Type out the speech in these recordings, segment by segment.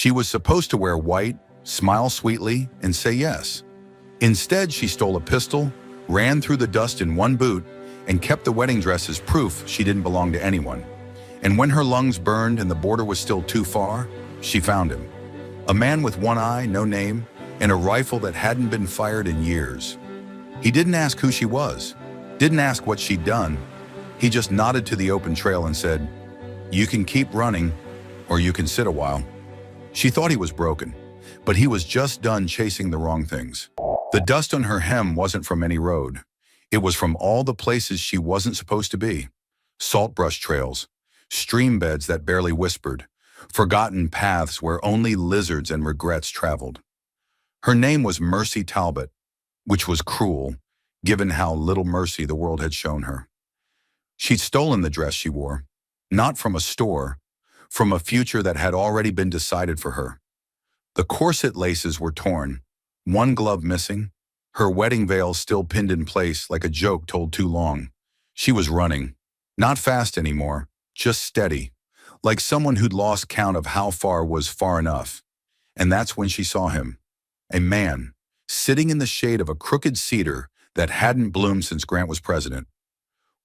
She was supposed to wear white, smile sweetly, and say yes. Instead, she stole a pistol, ran through the dust in one boot, and kept the wedding dress as proof she didn't belong to anyone. And when her lungs burned and the border was still too far, she found him. A man with one eye, no name, and a rifle that hadn't been fired in years. He didn't ask who she was, didn't ask what she'd done. He just nodded to the open trail and said, "You can keep running, or you can sit a while." She thought he was broken, but he was just done chasing the wrong things. The dust on her hem wasn't from any road. It was from all the places she wasn't supposed to be. Saltbrush trails, stream beds that barely whispered, forgotten paths where only lizards and regrets traveled. Her name was Mercy Talbot, which was cruel, given how little mercy the world had shown her. She'd stolen the dress she wore, not from a store, from a future that had already been decided for her. The corset laces were torn, one glove missing, her wedding veil still pinned in place like a joke told too long. She was running, not fast anymore, just steady, like someone who'd lost count of how far was far enough. And that's when she saw him, a man, sitting in the shade of a crooked cedar that hadn't bloomed since Grant was president.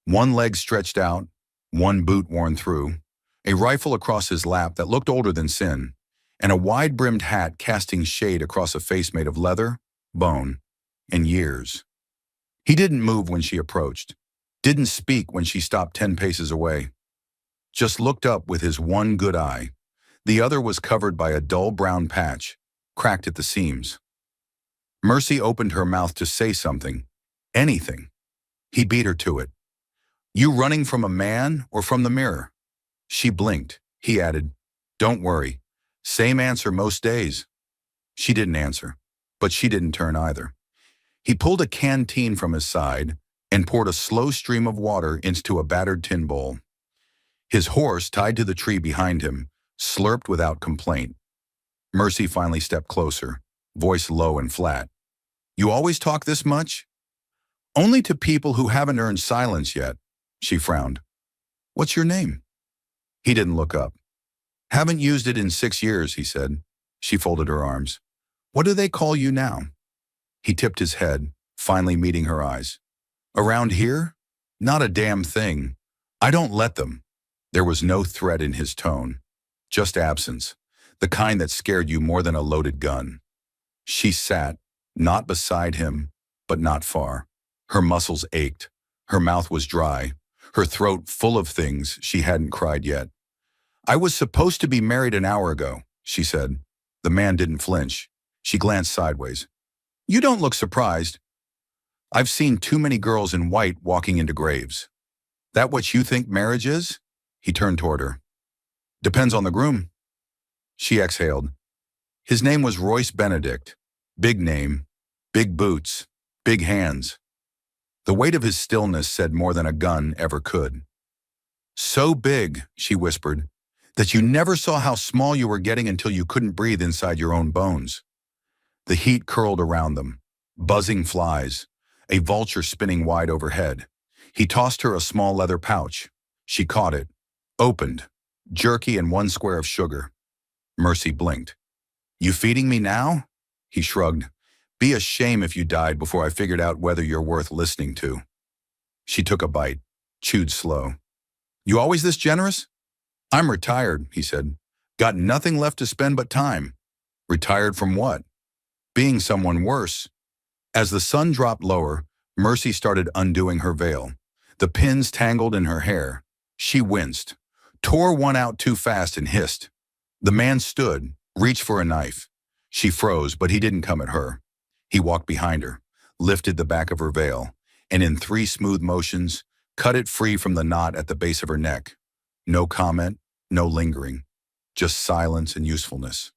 One leg stretched out, one boot worn through, a rifle across his lap that looked older than sin, and a wide-brimmed hat casting shade across a face made of leather, bone, and years. He didn't move when she approached, didn't speak when she stopped 10 paces away. Just looked up with his one good eye. The other was covered by a dull brown patch, cracked at the seams. Mercy opened her mouth to say something, anything. He beat her to it. "You running from a man or from the mirror?" She blinked. He added, "Don't worry. Same answer most days." She didn't answer, but she didn't turn either. He pulled a canteen from his side and poured a slow stream of water into a battered tin bowl. His horse, tied to the tree behind him, slurped without complaint. Mercy finally stepped closer, voice low and flat. "You always talk this much?" "Only to people who haven't earned silence yet," she frowned. "What's your name?" He didn't look up. "Haven't used it in 6 years," he said. She folded her arms. "What do they call you now?" He tipped his head, finally meeting her eyes. "Around here? Not a damn thing. I don't let them." There was no threat in his tone, just absence, the kind that scared you more than a loaded gun. She sat, not beside him, but not far. Her muscles ached. Her mouth was dry, her throat full of things she hadn't cried yet. "I was supposed to be married an hour ago," she said. The man didn't flinch. She glanced sideways. "You don't look surprised." "I've seen too many girls in white walking into graves." "That what you think marriage is?" He turned toward her. "Depends on the groom." She exhaled. His name was Royce Benedict. Big name, big boots, big hands. The weight of his stillness said more than a gun ever could. "So big," she whispered, "that you never saw how small you were getting until you couldn't breathe inside your own bones." The heat curled around them, buzzing flies, a vulture spinning wide overhead. He tossed her a small leather pouch. She caught it, opened, jerky and one square of sugar. Mercy blinked. "You feeding me now?" He shrugged. "Be a shame if you died before I figured out whether you're worth listening to." She took a bite, chewed slow. "You always this generous?" "I'm retired," he said. "Got nothing left to spend but time." "Retired from what?" "Being someone worse." As the sun dropped lower, Mercy started undoing her veil. The pins tangled in her hair. She winced, tore one out too fast and hissed. The man stood, reached for a knife. She froze, but he didn't come at her. He walked behind her, lifted the back of her veil, and in 3 smooth motions, cut it free from the knot at the base of her neck. No comment, no lingering, just silence and usefulness.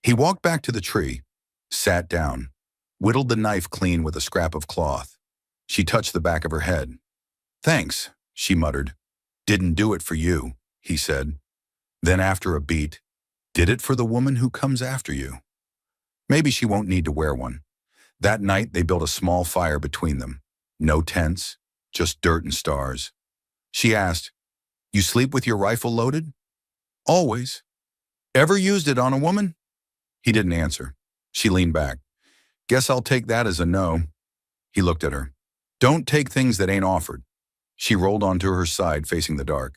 He walked back to the tree, sat down, whittled the knife clean with a scrap of cloth. She touched the back of her head. "Thanks," she muttered. "Didn't do it for you," he said. Then after a beat, "Did it for the woman who comes after you." Maybe she won't need to wear one. That night they built a small fire between them. No tents, just dirt and stars. She asked, "You sleep with your rifle loaded?" "Always." Ever used it on a woman? He didn't answer. She leaned back. Guess I'll take that as a no. He looked at her. Don't take things that ain't offered. She rolled onto her side, facing the dark.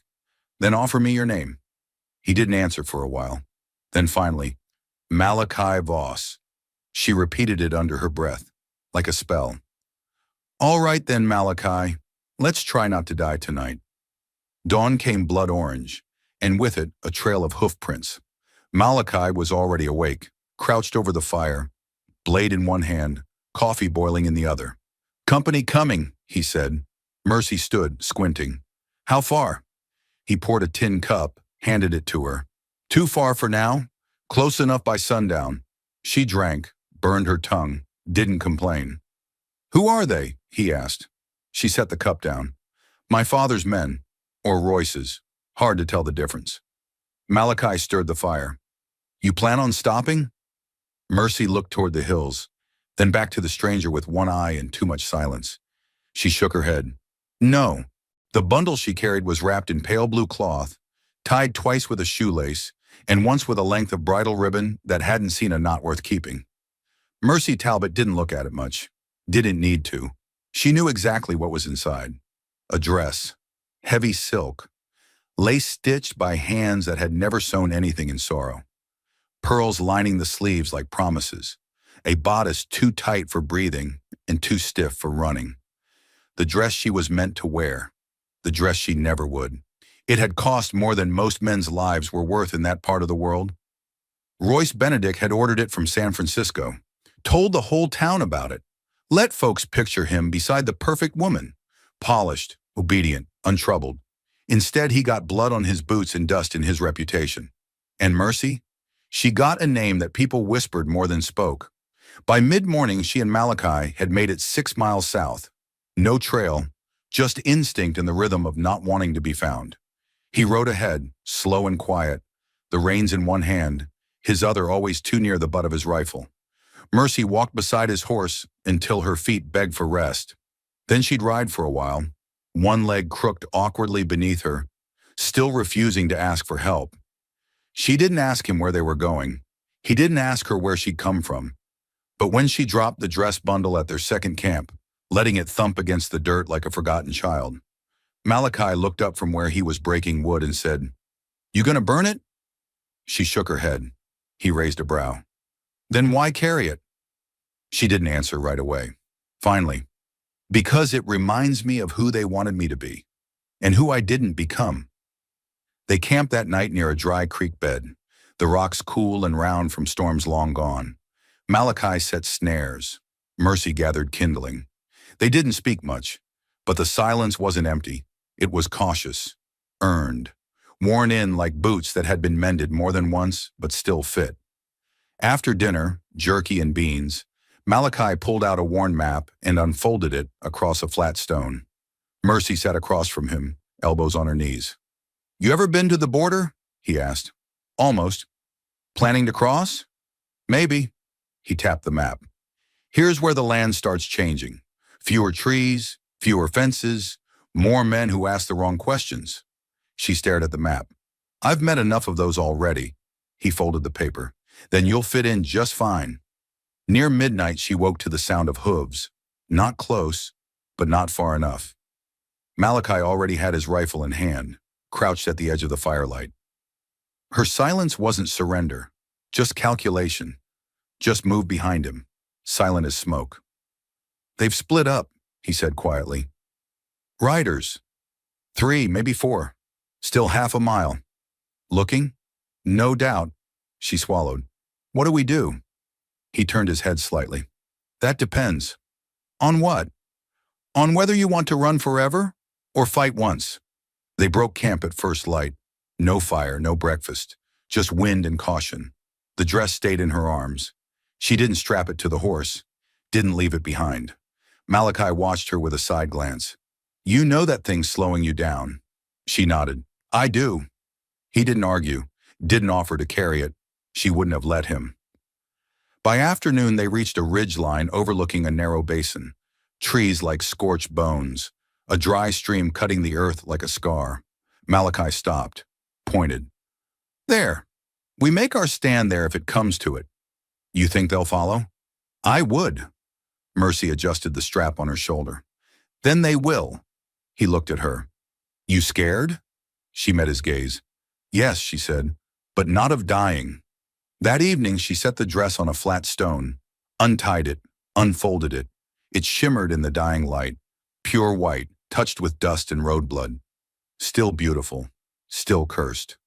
Then offer me your name. He didn't answer for a while. Then finally, Malachi Voss. She repeated it under her breath, like a spell. All right then, Malachi. Let's try not to die tonight. Dawn came blood orange, and with it, a trail of hoof prints. Malachi was already awake, crouched over the fire, blade in one hand, coffee boiling in the other. Company coming, he said. Mercy stood, squinting. How far? He poured a tin cup, handed it to her. Too far for now? Close enough by sundown. She drank, burned her tongue, didn't complain. Who are they? He asked. She set the cup down. My father's men, or Royce's. Hard to tell the difference. Malachi stirred the fire. You plan on stopping? Mercy looked toward the hills, then back to the stranger with one eye and too much silence. She shook her head. No. The bundle she carried was wrapped in pale blue cloth, tied twice with a shoelace, and once with a length of bridal ribbon that hadn't seen a knot worth keeping. Mercy Talbot didn't look at it much. Didn't need to. She knew exactly what was inside. A dress. Heavy silk. Lace stitched by hands that had never sewn anything in sorrow. Pearls lining the sleeves like promises. A bodice too tight for breathing and too stiff for running. The dress she was meant to wear. The dress she never would. It had cost more than most men's lives were worth in that part of the world. Royce Benedict had ordered it from San Francisco. Told the whole town about it. Let folks picture him beside the perfect woman. Polished, obedient, untroubled. Instead, he got blood on his boots and dust in his reputation. And Mercy? She got a name that people whispered more than spoke. By mid-morning, she and Malachi had made it 6 miles south. No trail, just instinct and the rhythm of not wanting to be found. He rode ahead, slow and quiet, the reins in one hand, his other always too near the butt of his rifle. Mercy walked beside his horse until her feet begged for rest. Then she'd ride for a while, one leg crooked awkwardly beneath her, still refusing to ask for help. She didn't ask him where they were going. He didn't ask her where she'd come from. But when she dropped the dress bundle at their second camp, letting it thump against the dirt like a forgotten child, Malachi looked up from where he was breaking wood and said, You gonna burn it? She shook her head. He raised a brow. Then why carry it? She didn't answer right away. Finally, because it reminds me of who they wanted me to be, and who I didn't become. They camped that night near a dry creek bed, the rocks cool and round from storms long gone. Malachi set snares. Mercy gathered kindling. They didn't speak much, but the silence wasn't empty. It was cautious, earned, worn in like boots that had been mended more than once but still fit. After dinner, jerky and beans, Malachi pulled out a worn map and unfolded it across a flat stone. Mercy sat across from him, elbows on her knees. You ever been to the border? He asked. Almost. Planning to cross? Maybe. He tapped the map. Here's where the land starts changing. Fewer trees, fewer fences, more men who ask the wrong questions. She stared at the map. I've met enough of those already. He folded the paper. Then you'll fit in just fine. Near midnight, she woke to the sound of hooves. Not close, but not far enough. Malachi already had his rifle in hand, crouched at the edge of the firelight. Her silence wasn't surrender, just calculation. Just moved behind him, silent as smoke. They've split up, he said quietly. Riders. 3, maybe 4. Still half a mile. Looking? No doubt. She swallowed. What do we do? He turned his head slightly. That depends. On what? On whether you want to run forever or fight once. They broke camp at first light. No fire, no breakfast. Just wind and caution. The dress stayed in her arms. She didn't strap it to the horse. Didn't leave it behind. Malachi watched her with a side glance. You know that thing's slowing you down. She nodded. I do. He didn't argue. Didn't offer to carry it. She wouldn't have let him. By afternoon, they reached a ridgeline overlooking a narrow basin. Trees like scorched bones. A dry stream cutting the earth like a scar. Malachi stopped. Pointed. There. We make our stand there if it comes to it. You think they'll follow? I would. Mercy adjusted the strap on her shoulder. Then they will. He looked at her. You scared? She met his gaze. Yes, she said, but not of dying. That evening she set the dress on a flat stone, untied it, unfolded it. It shimmered in the dying light, pure white, touched with dust and road blood. Still beautiful, still cursed.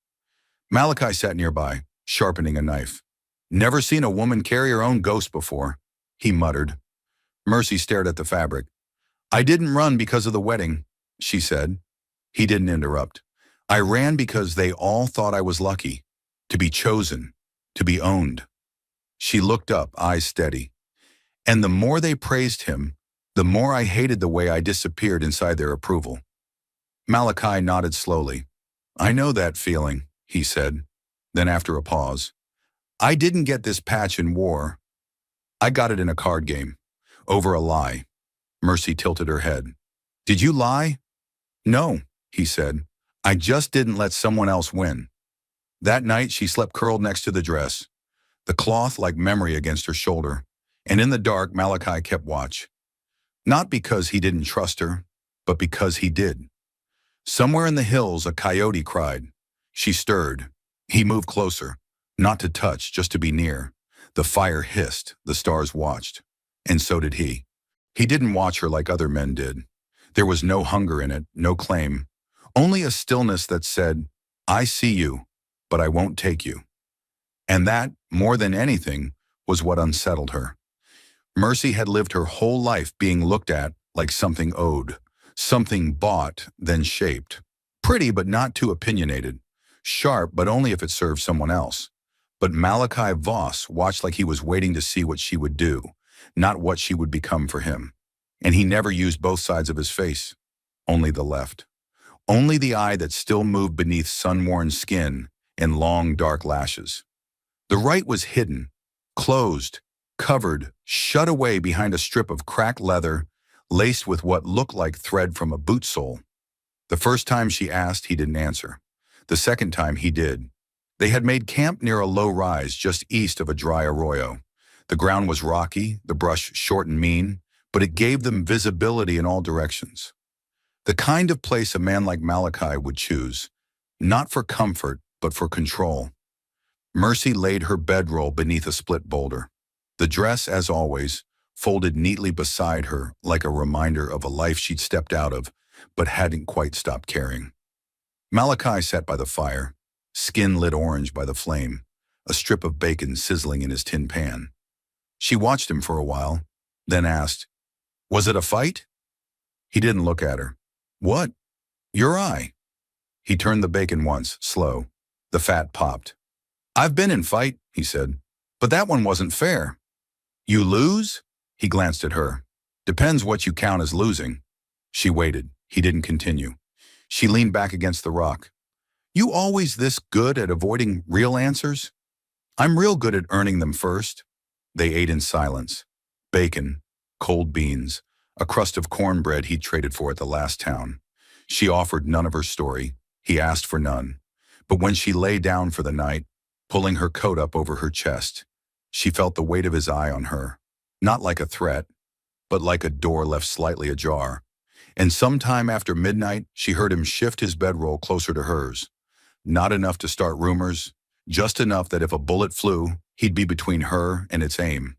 Malachi sat nearby, sharpening a knife. Never seen a woman carry her own ghost before, he muttered. Mercy stared at the fabric. I didn't run because of the wedding, she said. He didn't interrupt. I ran because they all thought I was lucky, to be chosen, to be owned. She looked up, eyes steady. And the more they praised him, the more I hated the way I disappeared inside their approval. Malachi nodded slowly. I know that feeling, he said. Then after a pause, I didn't get this patch in war. I got it in a card game, over a lie. Mercy tilted her head. Did you lie? No, he said. I just didn't let someone else win. That night she slept curled next to the dress, the cloth like memory against her shoulder, and in the dark Malachi kept watch. Not because he didn't trust her, but because he did. Somewhere in the hills a coyote cried. She stirred. He moved closer, not to touch, just to be near. The fire hissed, the stars watched. And so did he. He didn't watch her like other men did. There was no hunger in it, no claim. Only a stillness that said, I see you, but I won't take you. And that, more than anything, was what unsettled her. Mercy had lived her whole life being looked at like something owed, something bought, then shaped. Pretty but not too opinionated. Sharp but only if it served someone else. But Malachi Voss watched like he was waiting to see what she would do, not what she would become for him. And he never used both sides of his face, only the left. Only the eye that still moved beneath sun-worn skin and long dark lashes. The right was hidden, closed, covered, shut away behind a strip of cracked leather, laced with what looked like thread from a boot sole. The first time she asked, he didn't answer. The second time he did. They had made camp near a low rise just east of a dry arroyo. The ground was rocky, the brush short and mean, but it gave them visibility in all directions. The kind of place a man like Malachi would choose, not for comfort, but for control. Mercy laid her bedroll beneath a split boulder. The dress, as always, folded neatly beside her like a reminder of a life she'd stepped out of, but hadn't quite stopped caring. Malachi sat by the fire, skin lit orange by the flame, a strip of bacon sizzling in his tin pan. She watched him for a while, then asked, Was it a fight? He didn't look at her. What? Your eye. He turned the bacon once, slow. The fat popped. I've been in fight, he said, but that one wasn't fair. You lose? He glanced at her. Depends what you count as losing. She waited. He didn't continue. She leaned back against the rock. You always this good at avoiding real answers? I'm real good at earning them first. They ate in silence. Bacon, cold beans, a crust of cornbread he'd traded for at the last town. She offered none of her story. He asked for none. But when she lay down for the night, pulling her coat up over her chest, she felt the weight of his eye on her, not like a threat, but like a door left slightly ajar. And sometime after midnight, she heard him shift his bedroll closer to hers. Not enough to start rumors, just enough that if a bullet flew, he'd be between her and its aim.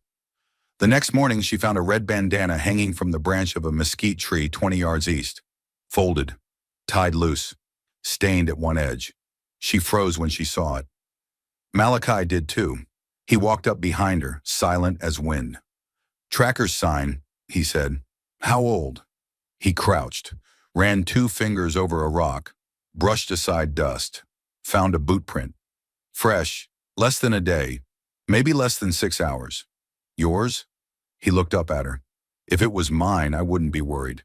The next morning, she found a red bandana hanging from the branch of a mesquite tree 20 yards east. Folded, tied loose, stained at one edge. She froze when she saw it. Malachi did too. He walked up behind her, silent as wind. Tracker's sign, he said. How old? He crouched, ran 2 fingers over a rock, brushed aside dust, found a boot print. Fresh, less than a day, maybe less than 6 hours. Yours? He looked up at her. If it was mine, I wouldn't be worried.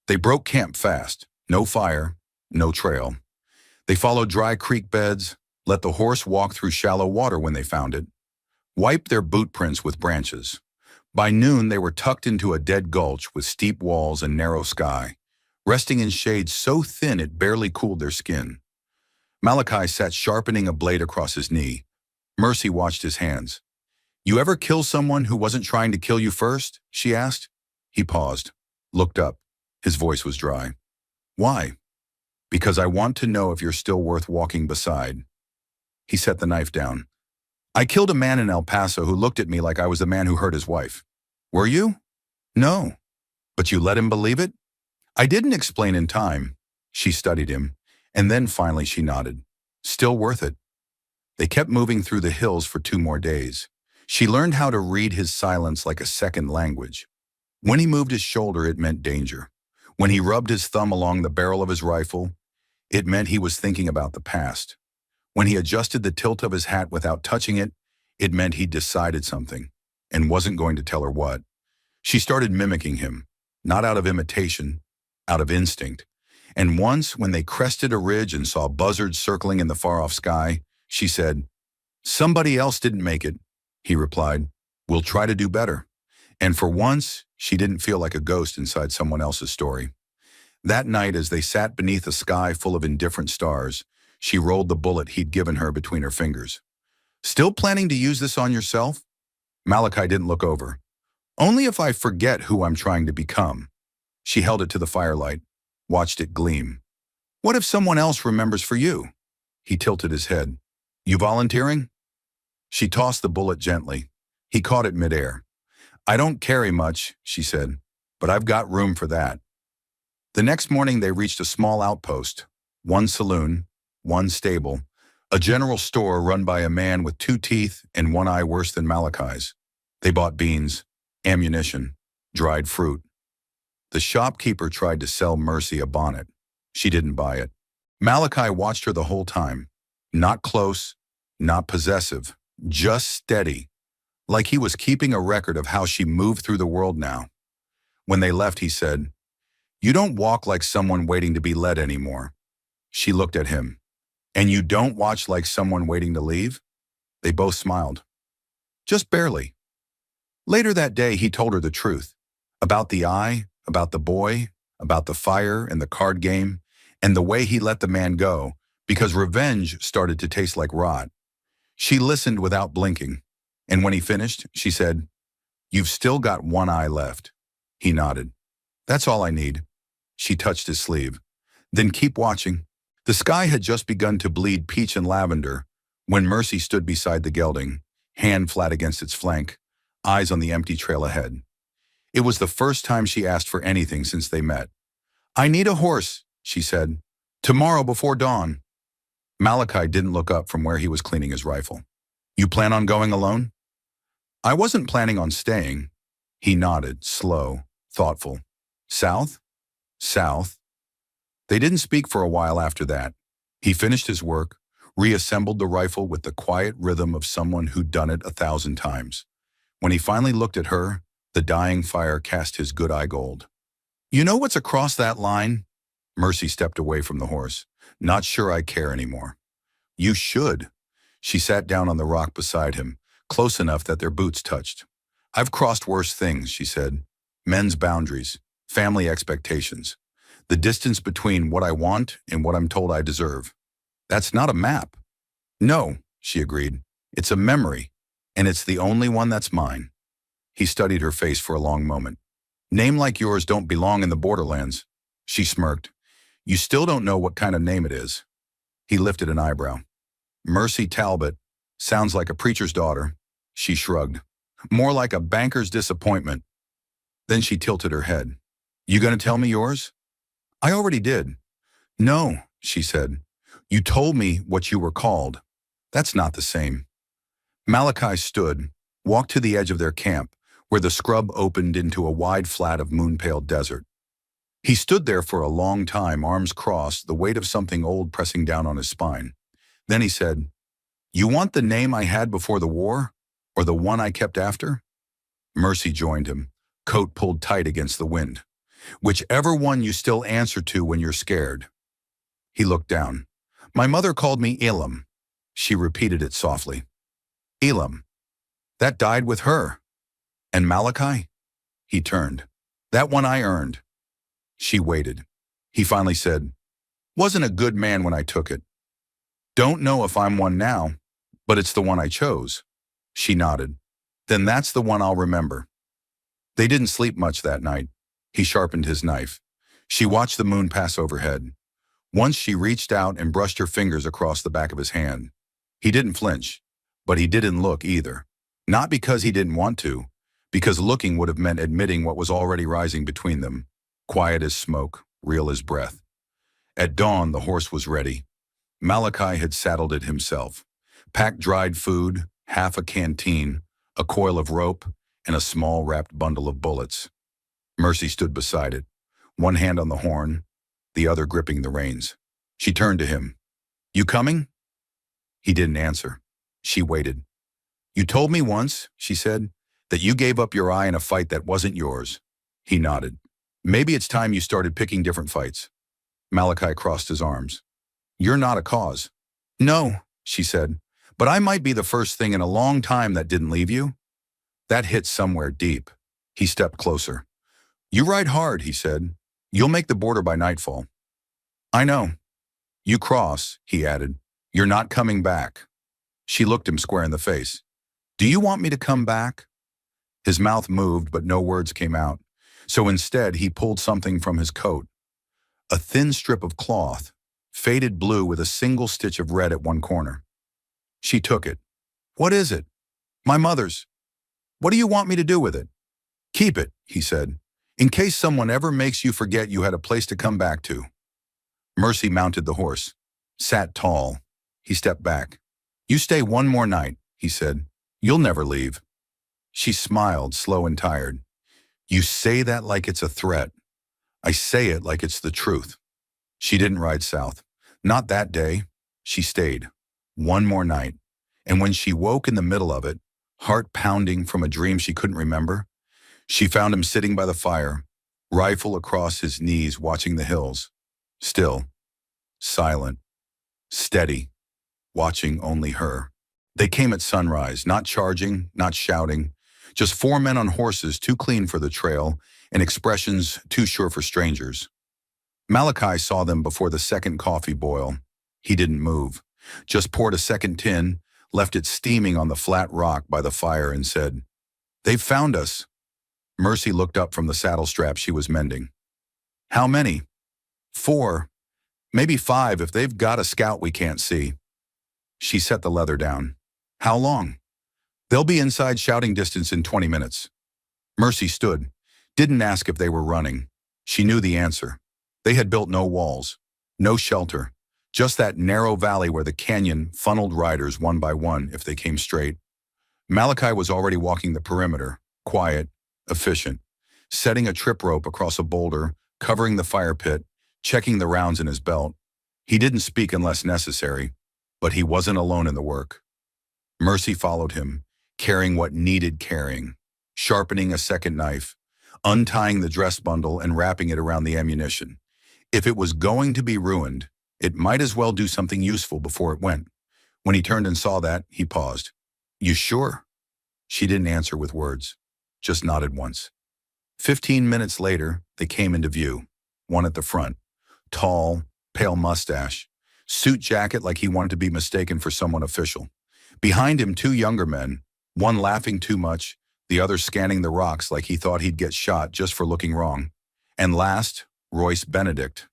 They broke camp fast. No fire, no trail. They followed dry creek beds, let the horse walk through shallow water when they found it, wiped their boot prints with branches. By noon, they were tucked into a dead gulch with steep walls and narrow sky, resting in shade so thin it barely cooled their skin. Malachi sat sharpening a blade across his knee, Mercy watched his hands. You ever kill someone who wasn't trying to kill you first? She asked. He paused, looked up. His voice was dry. Why? Because I want to know if you're still worth walking beside. He set the knife down. I killed a man in El Paso who looked at me like I was the man who hurt his wife. Were you? No. But you let him believe it? I didn't explain in time. She studied him, and then finally she nodded. Still worth it. They kept moving through the hills for 2 more days. She learned how to read his silence like a second language. When he moved his shoulder, it meant danger. When he rubbed his thumb along the barrel of his rifle, it meant he was thinking about the past. When he adjusted the tilt of his hat without touching it, it meant he'd decided something and wasn't going to tell her what. She started mimicking him, not out of imitation, out of instinct. And once, when they crested a ridge and saw buzzards circling in the far-off sky, she said, "Somebody else didn't make it." He replied, "We'll try to do better." And for once, she didn't feel like a ghost inside someone else's story. That night, as they sat beneath a sky full of indifferent stars, she rolled the bullet he'd given her between her fingers. Still planning to use this on yourself? Malachi didn't look over. Only if I forget who I'm trying to become. She held it to the firelight, watched it gleam. What if someone else remembers for you? He tilted his head. You volunteering? She tossed the bullet gently. He caught it midair. I don't carry much, she said, but I've got room for that. The next morning they reached a small outpost, one saloon, one stable, a general store run by a man with 2 teeth and 1 eye worse than Malachi's. They bought beans, ammunition, dried fruit. The shopkeeper tried to sell Mercy a bonnet. She didn't buy it. Malachi watched her the whole time. Not close, not possessive, just steady, like he was keeping a record of how she moved through the world now. When they left, he said, You don't walk like someone waiting to be led anymore. She looked at him. And you don't watch like someone waiting to leave? They both smiled. Just barely. Later that day, he told her the truth. About the eye, about the boy, about the fire and the card game, and the way he let the man go, because revenge started to taste like rot. She listened without blinking, and when he finished, she said, You've still got 1 eye left. He nodded. That's all I need. She touched his sleeve. Then keep watching. The sky had just begun to bleed peach and lavender when Mercy stood beside the gelding, hand flat against its flank, eyes on the empty trail ahead. It was the first time she asked for anything since they met. I need a horse, she said. Tomorrow before dawn. Malachi didn't look up from where he was cleaning his rifle. You plan on going alone? I wasn't planning on staying. He nodded, slow, thoughtful. South? South. They didn't speak for a while after that. He finished his work, reassembled the rifle with the quiet rhythm of someone who'd done it 1,000 times. When he finally looked at her, the dying fire cast his good eye gold. You know what's across that line? Mercy stepped away from the horse. Not sure I care anymore. You should. She sat down on the rock beside him, close enough that their boots touched. I've crossed worse things, she said. Men's boundaries, family expectations, the distance between what I want and what I'm told I deserve. That's not a map. No, she agreed. It's a memory, and it's the only one that's mine. He studied her face for a long moment. Name like yours don't belong in the borderlands. She smirked. You still don't know what kind of name it is. He lifted an eyebrow. Mercy Talbot. Sounds like a preacher's daughter. She shrugged. More like a banker's disappointment. Then she tilted her head. You gonna tell me yours? I already did. No, she said. You told me what you were called. That's not the same. Malachi stood, walked to the edge of their camp, where the scrub opened into a wide flat of moon-pale desert. He stood there for a long time, arms crossed, the weight of something old pressing down on his spine. Then he said, You want the name I had before the war, or the one I kept after? Mercy joined him, coat pulled tight against the wind. Whichever one you still answer to when you're scared. He looked down. My mother called me Elam. She repeated it softly. Elam. That died with her. And Malachi? He turned. That one I earned. She waited. He finally said, Wasn't a good man when I took it. Don't know if I'm one now, But it's the one I chose. She nodded. Then that's the one I'll remember. They didn't sleep much that night. He sharpened his knife. She watched the moon pass overhead. Once she reached out and brushed her fingers across the back of his hand. He didn't flinch, but he didn't look either. Not because he didn't want to, because looking would have meant admitting what was already rising between them, quiet as smoke, real as breath. At dawn, the horse was ready. Malachi had saddled it himself, packed dried food, half a canteen, a coil of rope, and a small wrapped bundle of bullets. Mercy stood beside it, one hand on the horn, the other gripping the reins. She turned to him. "You coming?" He didn't answer. She waited. "You told me once," she said, "that you gave up your eye in a fight that wasn't yours." He nodded. "Maybe it's time you started picking different fights." Malachi crossed his arms. "You're not a cause." "No," she said, "but I might be the first thing in a long time that didn't leave you." That hit somewhere deep. He stepped closer. "You ride hard," he said. "You'll make the border by nightfall." "I know." "You cross," he added. "You're not coming back." She looked him square in the face. "Do you want me to come back?" His mouth moved, but no words came out. So instead, he pulled something from his coat. A thin strip of cloth, faded blue with a single stitch of red at one corner. She took it. "What is it?" "My mother's." "What do you want me to do with it?" "Keep it," he said, "in case someone ever makes you forget you had a place to come back to." Mercy mounted the horse, sat tall. He stepped back. "You stay one more night," he said. "You'll never leave." She smiled, slow and tired. "You say that like it's a threat. I say it like it's the truth." She didn't ride south. Not that day. She stayed. One more night. And when she woke in the middle of it, heart pounding from a dream she couldn't remember, she found him sitting by the fire, rifle across his knees watching the hills. Still, silent, steady, watching only her. They came at sunrise, not charging, not shouting, just four men on horses too clean for the trail and expressions too sure for strangers. Malachi saw them before the second coffee boil. He didn't move, just poured a second tin, left it steaming on the flat rock by the fire and said, "They've found us." Mercy looked up from the saddle strap she was mending. "How many?" "4. Maybe 5 if they've got a scout we can't see." She set the leather down. "How long?" "They'll be inside shouting distance in 20 minutes. Mercy stood, didn't ask if they were running. She knew the answer. They had built no walls, no shelter, just that narrow valley where the canyon funneled riders one by one if they came straight. Malachi was already walking the perimeter, quiet, efficient, setting a trip rope across a boulder, covering the fire pit, checking the rounds in his belt. He didn't speak unless necessary, but he wasn't alone in the work. Mercy followed him, carrying what needed carrying, sharpening a second knife, untying the dress bundle and wrapping it around the ammunition. If it was going to be ruined, it might as well do something useful before it went. When he turned and saw that, he paused. "You sure?" She didn't answer with words, just nodded once. 15 minutes later, they came into view, one at the front, tall, pale mustache, suit jacket like he wanted to be mistaken for someone official. Behind him, 2 younger men, one laughing too much, the other scanning the rocks like he thought he'd get shot just for looking wrong. And last, Royce Benedict.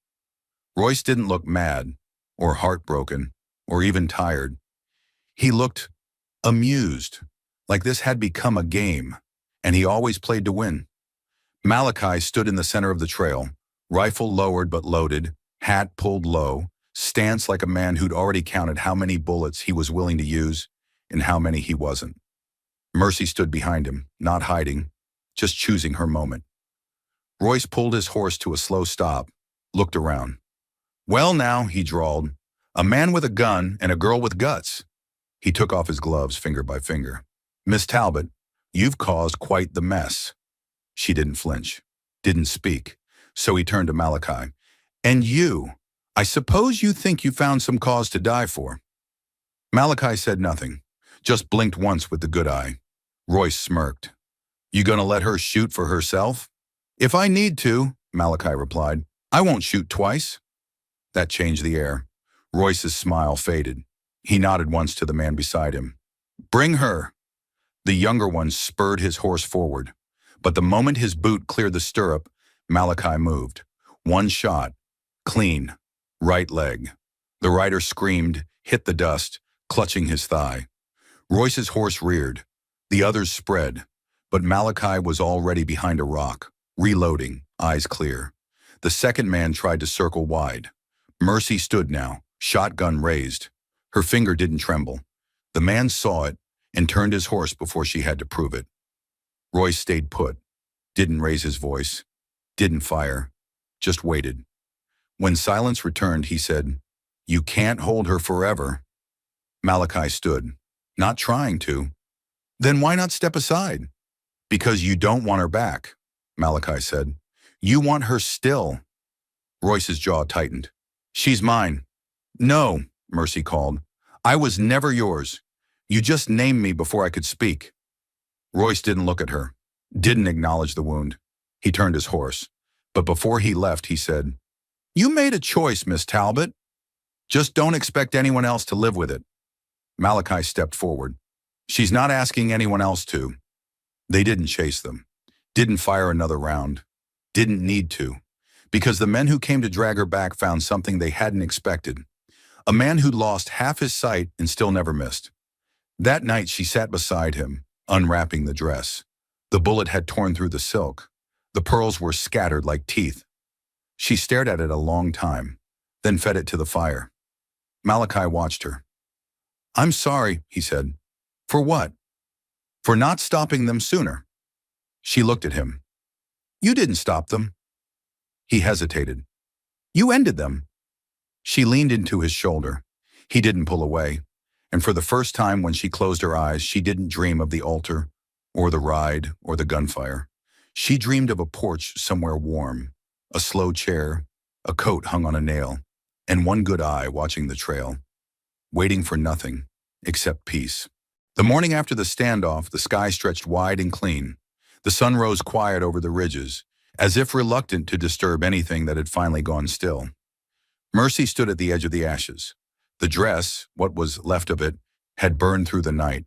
Royce didn't look mad, or heartbroken, or even tired. He looked amused, like this had become a game, and he always played to win. Malachi stood in the center of the trail, rifle lowered but loaded, hat pulled low, stance like a man who'd already counted how many bullets he was willing to use and how many he wasn't. Mercy stood behind him, not hiding, just choosing her moment. Royce pulled his horse to a slow stop, looked around. "Well now," he drawled, "a man with a gun and a girl with guts." He took off his gloves finger by finger. "Miss Talbot, you've caused quite the mess." She didn't flinch, didn't speak, so he turned to Malachi. "And you, I suppose you think you found some cause to die for?" Malachi said nothing, just blinked once with the good eye. Royce smirked. "You gonna let her shoot for herself?" "If I need to," Malachi replied. "I won't shoot twice." That changed the air. Royce's smile faded. He nodded once to the man beside him. Bring her. The younger one spurred his horse forward. But the moment his boot cleared the stirrup, Malachi moved. One shot. Clean. Right leg. The rider screamed, hit the dust, clutching his thigh. Royce's horse reared. The others spread. But Malachi was already behind a rock, reloading, eyes clear. The second man tried to circle wide. Mercy stood now, shotgun raised. Her finger didn't tremble. The man saw it and turned his horse before she had to prove it. Royce stayed put, didn't raise his voice, didn't fire, just waited. When silence returned, he said, "You can't hold her forever." Malachi stood, not trying to. "Then why not step aside?" "Because you don't want her back," Malachi said. "You want her still." Royce's jaw tightened. "She's mine." "No," Mercy called. "I was never yours. You just named me before I could speak." Royce didn't look at her, didn't acknowledge the wound. He turned his horse. But before he left, he said, "You made a choice, Miss Talbot. Just don't expect anyone else to live with it." Malachi stepped forward. "She's not asking anyone else to." They didn't chase them, didn't fire another round, didn't need to, because the men who came to drag her back found something they hadn't expected. A man who'd lost half his sight and still never missed. That night she sat beside him, unwrapping the dress. The bullet had torn through the silk. The pearls were scattered like teeth. She stared at it a long time, then fed it to the fire. Malachi watched her. "I'm sorry," he said. "For what?" "For not stopping them sooner." She looked at him. "You didn't stop them." He hesitated. "You ended them." She leaned into his shoulder. He didn't pull away. And for the first time when she closed her eyes, she didn't dream of the altar, or the ride, or the gunfire. She dreamed of a porch somewhere warm, a slow chair, a coat hung on a nail, and one good eye watching the trail, waiting for nothing except peace. The morning after the standoff, the sky stretched wide and clean. The sun rose quiet over the ridges, as if reluctant to disturb anything that had finally gone still. Mercy stood at the edge of the ashes. The dress, what was left of it, had burned through the night.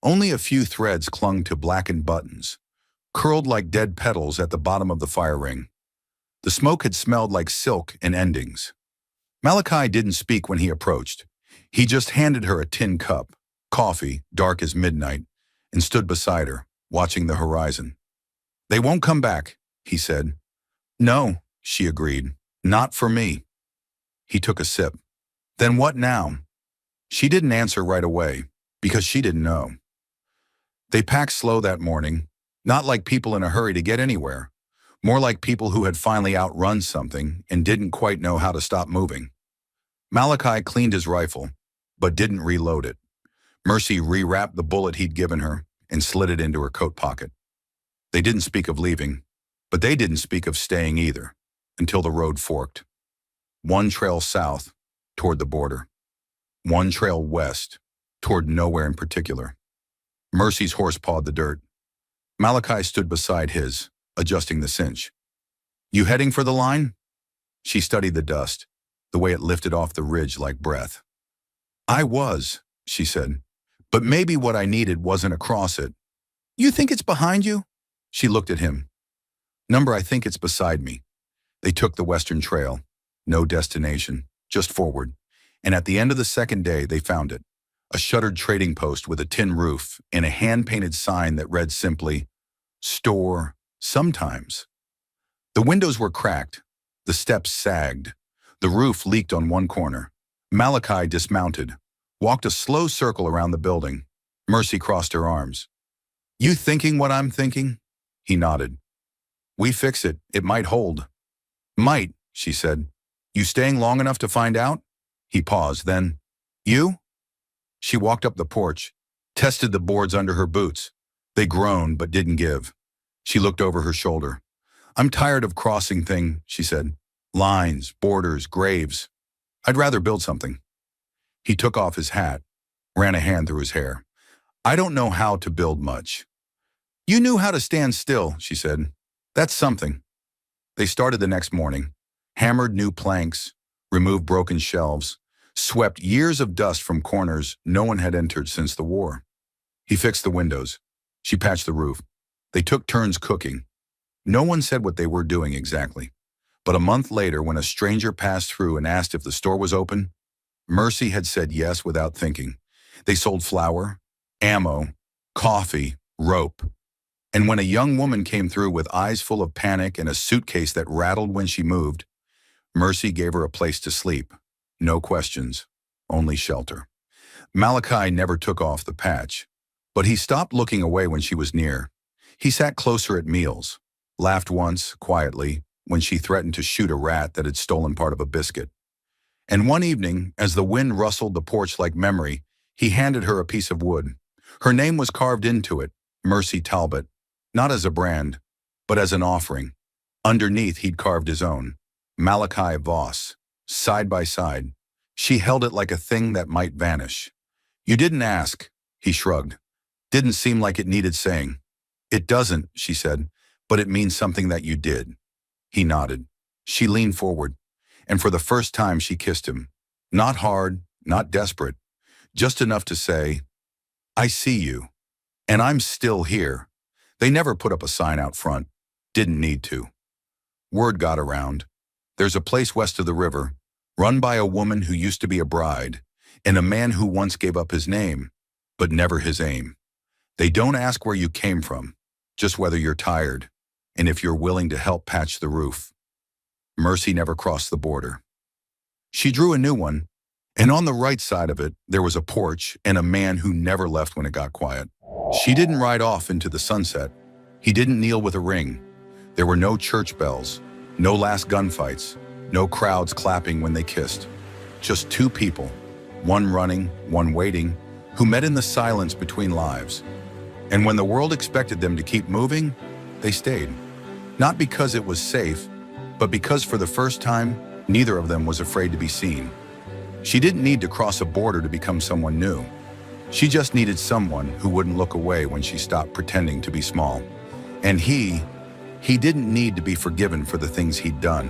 Only a few threads clung to blackened buttons, curled like dead petals at the bottom of the fire ring. The smoke had smelled like silk and endings. Malachi didn't speak when he approached. He just handed her a tin cup, coffee, dark as midnight, and stood beside her, watching the horizon. "They won't come back," he said. "No," she agreed. "Not for me." He took a sip. "Then what now?" She didn't answer right away, because she didn't know. They packed slow that morning, not like people in a hurry to get anywhere, more like people who had finally outrun something and didn't quite know how to stop moving. Malachi cleaned his rifle, but didn't reload it. Mercy rewrapped the bullet he'd given her and slid it into her coat pocket. They didn't speak of leaving, but they didn't speak of staying either, until the road forked. One trail south, toward the border. One trail west, toward nowhere in particular. Mercy's horse pawed the dirt. Malachi stood beside his, adjusting the cinch. "You heading for the line?" She studied the dust, the way it lifted off the ridge like breath. "I was," she said, "but maybe what I needed wasn't across it." "You think it's behind you?" She looked at him. "Number, I think it's beside me." They took the western trail. No destination, just forward. And at the end of the second day, they found it. A shuttered trading post with a tin roof and a hand-painted sign that read simply, "Store sometimes." The windows were cracked. The steps sagged. The roof leaked on one corner. Malachi dismounted, walked a slow circle around the building. Mercy crossed her arms. "You thinking what I'm thinking?" He nodded. "We fix it. It might hold." "Might," she said. "You staying long enough to find out?" He paused, then, "You?" She walked up the porch, tested the boards under her boots. They groaned but didn't give. She looked over her shoulder. "I'm tired of crossing she said. "Lines, borders, graves. I'd rather build something." He took off his hat, ran a hand through his hair. "I don't know how to build much." "You knew how to stand still," she said. "That's something." They started the next morning, hammered new planks, removed broken shelves, swept years of dust from corners no one had entered since the war. He fixed the windows. She patched the roof. They took turns cooking. No one said what they were doing exactly. But a month later, when a stranger passed through and asked if the store was open, Mercy had said yes without thinking. They sold flour, ammo, coffee, rope. And when a young woman came through with eyes full of panic and a suitcase that rattled when she moved, Mercy gave her a place to sleep. No questions, only shelter. Malachi never took off the patch, but he stopped looking away when she was near. He sat closer at meals, laughed once, quietly, when she threatened to shoot a rat that had stolen part of a biscuit. And one evening, as the wind rustled the porch like memory, he handed her a piece of wood. Her name was carved into it, Mercy Talbot, not as a brand, but as an offering. Underneath, he'd carved his own, Malachi Voss, side by side. She held it like a thing that might vanish. "You didn't ask," he shrugged. "Didn't seem like it needed saying." "It doesn't," she said, "but it means something that you did." He nodded. She leaned forward, and for the first time she kissed him. Not hard, not desperate, just enough to say, "I see you, and I'm still here." They never put up a sign out front. Didn't need to. Word got around. There's a place west of the river, run by a woman who used to be a bride, and a man who once gave up his name, but never his aim. They don't ask where you came from, just whether you're tired, and if you're willing to help patch the roof. Mercy never crossed the border. She drew a new one, and on the right side of it, there was a porch and a man who never left when it got quiet. She didn't ride off into the sunset. He didn't kneel with a ring. There were no church bells, no last gunfights, no crowds clapping when they kissed. Just two people, one running, one waiting, who met in the silence between lives. And when the world expected them to keep moving, they stayed. Not because it was safe, but because for the first time, neither of them was afraid to be seen. She didn't need to cross a border to become someone new. She just needed someone who wouldn't look away when she stopped pretending to be small. And he didn't need to be forgiven for the things he'd done.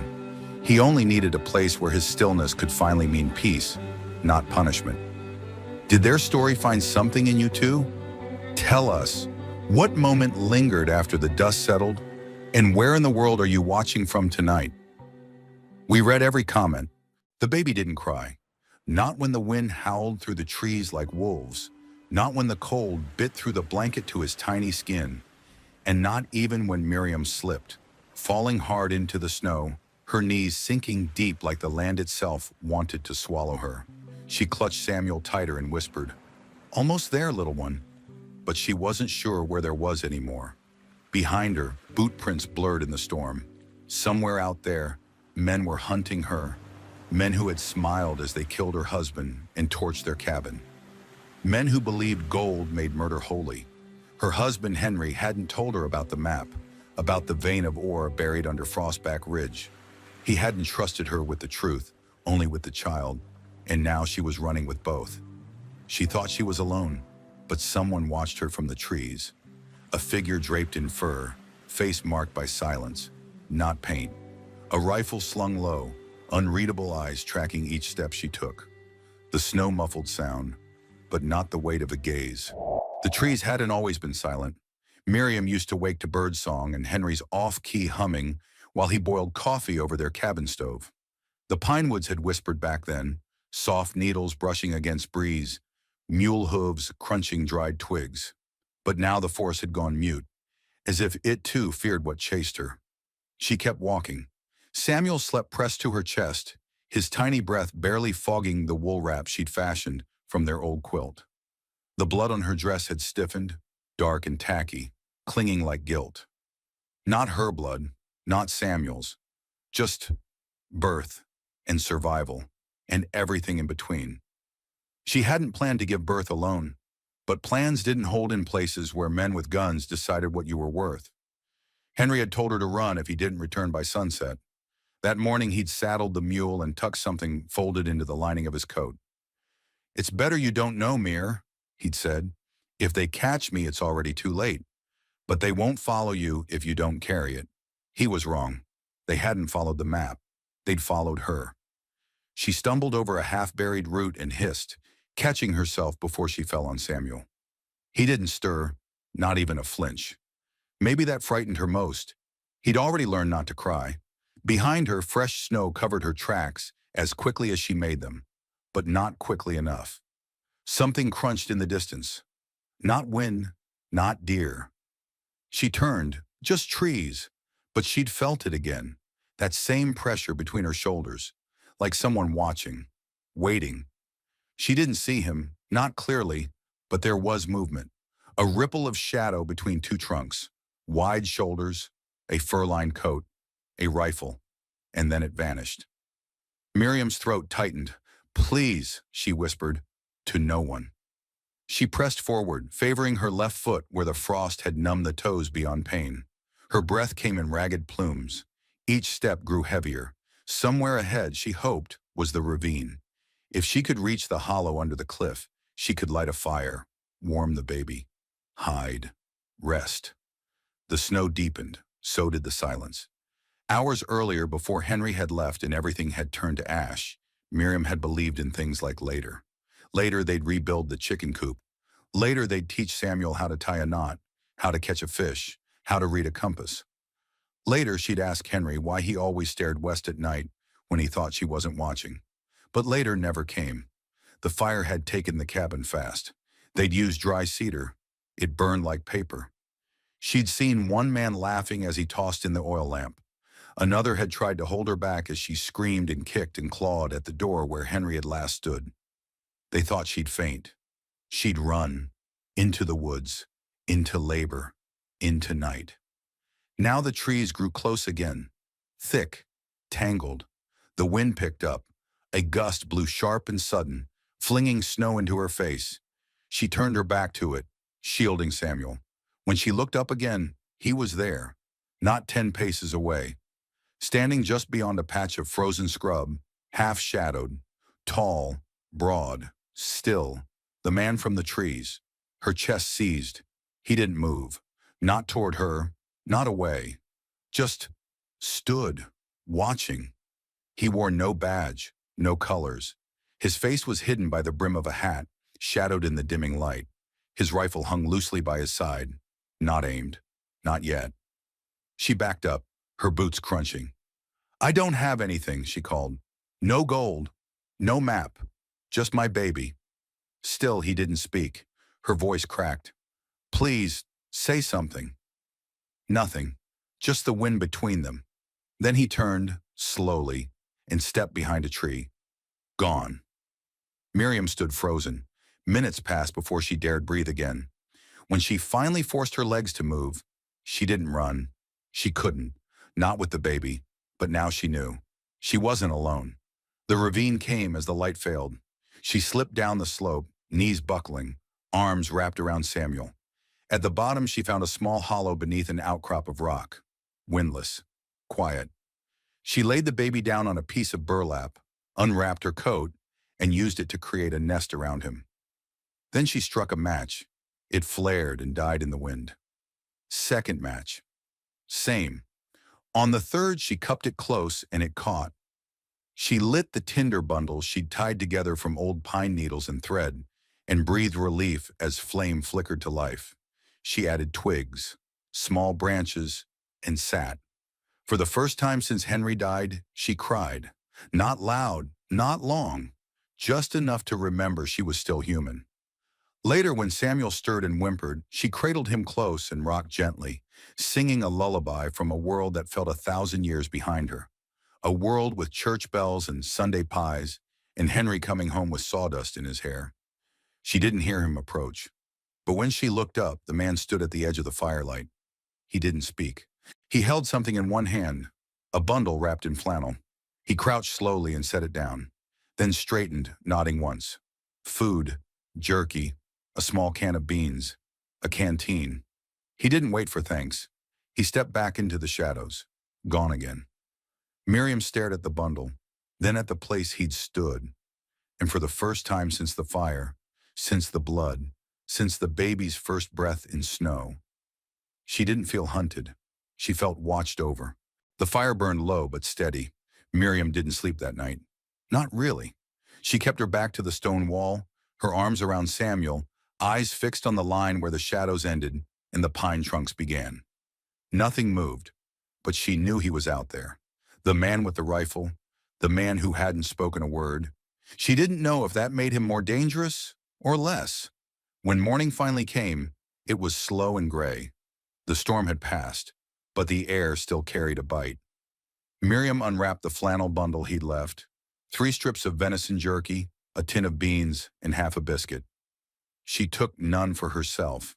He only needed a place where his stillness could finally mean peace, not punishment. Did their story find something in you too? Tell us, what moment lingered after the dust settled? And where in the world are you watching from tonight? We read every comment. The baby didn't cry. Not when the wind howled through the trees like wolves. Not when the cold bit through the blanket to his tiny skin. And not even when Miriam slipped, falling hard into the snow, her knees sinking deep like the land itself wanted to swallow her. She clutched Samuel tighter and whispered, "Almost there, little one." But she wasn't sure where there was anymore. Behind her, boot prints blurred in the storm. Somewhere out there, men were hunting her. Men who had smiled as they killed her husband and torched their cabin. Men who believed gold made murder holy. Her husband, Henry, hadn't told her about the map, about the vein of ore buried under Frostback Ridge. He hadn't trusted her with the truth, only with the child, and now she was running with both. She thought she was alone, but someone watched her from the trees. A figure draped in fur, face marked by silence, not paint. A rifle slung low, unreadable eyes tracking each step she took. The snow-muffled sound, but not the weight of a gaze. The trees hadn't always been silent. Miriam used to wake to birdsong and Henry's off-key humming while he boiled coffee over their cabin stove. The pine woods had whispered back then, soft needles brushing against breeze, mule hooves crunching dried twigs. But now the forest had gone mute, as if it too feared what chased her. She kept walking. Samuel slept pressed to her chest, his tiny breath barely fogging the wool wrap she'd fashioned from their old quilt. The blood on her dress had stiffened, dark and tacky, clinging like guilt. Not her blood, not Samuel's, just birth and survival and everything in between. She hadn't planned to give birth alone, but plans didn't hold in places where men with guns decided what you were worth. Henry had told her to run if he didn't return by sunset. That morning he'd saddled the mule and tucked something folded into the lining of his coat. "It's better you don't know, Mir," he'd said. "If they catch me, it's already too late. But they won't follow you if you don't carry it." He was wrong. They hadn't followed the map. They'd followed her. She stumbled over a half-buried root and hissed, catching herself before she fell on Samuel. He didn't stir, not even a flinch. Maybe that frightened her most. He'd already learned not to cry. Behind her, fresh snow covered her tracks as quickly as she made them, but not quickly enough. Something crunched in the distance. Not wind, not deer. She turned, just trees, but she'd felt it again, that same pressure between her shoulders, like someone watching, waiting. She didn't see him, not clearly, but there was movement. A ripple of shadow between two trunks, wide shoulders, a fur-lined coat, a rifle, and then it vanished. Miriam's throat tightened. "Please," she whispered, to no one. She pressed forward, favoring her left foot where the frost had numbed the toes beyond pain. Her breath came in ragged plumes. Each step grew heavier. Somewhere ahead, she hoped, was the ravine. If she could reach the hollow under the cliff, she could light a fire, warm the baby, hide, rest. The snow deepened, so did the silence. Hours earlier, before Henry had left and everything had turned to ash, Miriam had believed in things like later. Later, they'd rebuild the chicken coop. Later, they'd teach Samuel how to tie a knot, how to catch a fish, how to read a compass. Later, she'd ask Henry why he always stared west at night when he thought she wasn't watching. But later never came. The fire had taken the cabin fast. They'd used dry cedar. It burned like paper. She'd seen one man laughing as he tossed in the oil lamp. Another had tried to hold her back as she screamed and kicked and clawed at the door where Henry had last stood. They thought she'd faint. She'd run. Into the woods. Into labor. Into night. Now the trees grew close again. Thick. Tangled. The wind picked up. A gust blew sharp and sudden, flinging snow into her face. She turned her back to it, shielding Samuel. When she looked up again, he was there, not 10 paces away. Standing just beyond a patch of frozen scrub, half-shadowed, tall, broad, still, the man from the trees. Her chest seized. He didn't move. Not toward her, not away. Just stood, watching. He wore no badge, no colors. His face was hidden by the brim of a hat, shadowed in the dimming light. His rifle hung loosely by his side, not aimed, not yet. She backed up, her boots crunching. "I don't have anything," she called. "No gold, no map, just my baby." Still, he didn't speak. Her voice cracked. "Please, say something." Nothing, just the wind between them. Then he turned, slowly, and stepped behind a tree. Gone. Miriam stood frozen. Minutes passed before she dared breathe again. When she finally forced her legs to move, she didn't run. She couldn't, not with the baby, but now she knew. She wasn't alone. The ravine came as the light failed. She slipped down the slope, knees buckling, arms wrapped around Samuel. At the bottom, she found a small hollow beneath an outcrop of rock. Windless. Quiet. She laid the baby down on a piece of burlap, unwrapped her coat, and used it to create a nest around him. Then she struck a match. It flared and died in the wind. Second match. Same. On the third, she cupped it close and it caught. She lit the tinder bundles she'd tied together from old pine needles and thread and breathed relief as flame flickered to life. She added twigs, small branches, and sat. For the first time since Henry died, she cried. Not loud, not long, just enough to remember she was still human. Later, when Samuel stirred and whimpered, she cradled him close and rocked gently, singing a lullaby from a world that felt 1,000 years behind her. A world with church bells and Sunday pies, and Henry coming home with sawdust in his hair. She didn't hear him approach. But when she looked up, the man stood at the edge of the firelight. He didn't speak. He held something in one hand, a bundle wrapped in flannel. He crouched slowly and set it down, then straightened, nodding once. Food, jerky, a small can of beans, a canteen. He didn't wait for thanks. He stepped back into the shadows, gone again. Miriam stared at the bundle, then at the place he'd stood. And for the first time since the fire, since the blood, since the baby's first breath in snow, she didn't feel hunted. She felt watched over. The fire burned low but steady. Miriam didn't sleep that night. Not really. She kept her back to the stone wall, her arms around Samuel, eyes fixed on the line where the shadows ended and the pine trunks began. Nothing moved, but she knew he was out there. The man with the rifle, the man who hadn't spoken a word. She didn't know if that made him more dangerous or less. When morning finally came, it was slow and gray. The storm had passed, but the air still carried a bite. Miriam unwrapped the flannel bundle he'd left, 3 strips of venison jerky, a tin of beans, and half a biscuit. She took none for herself.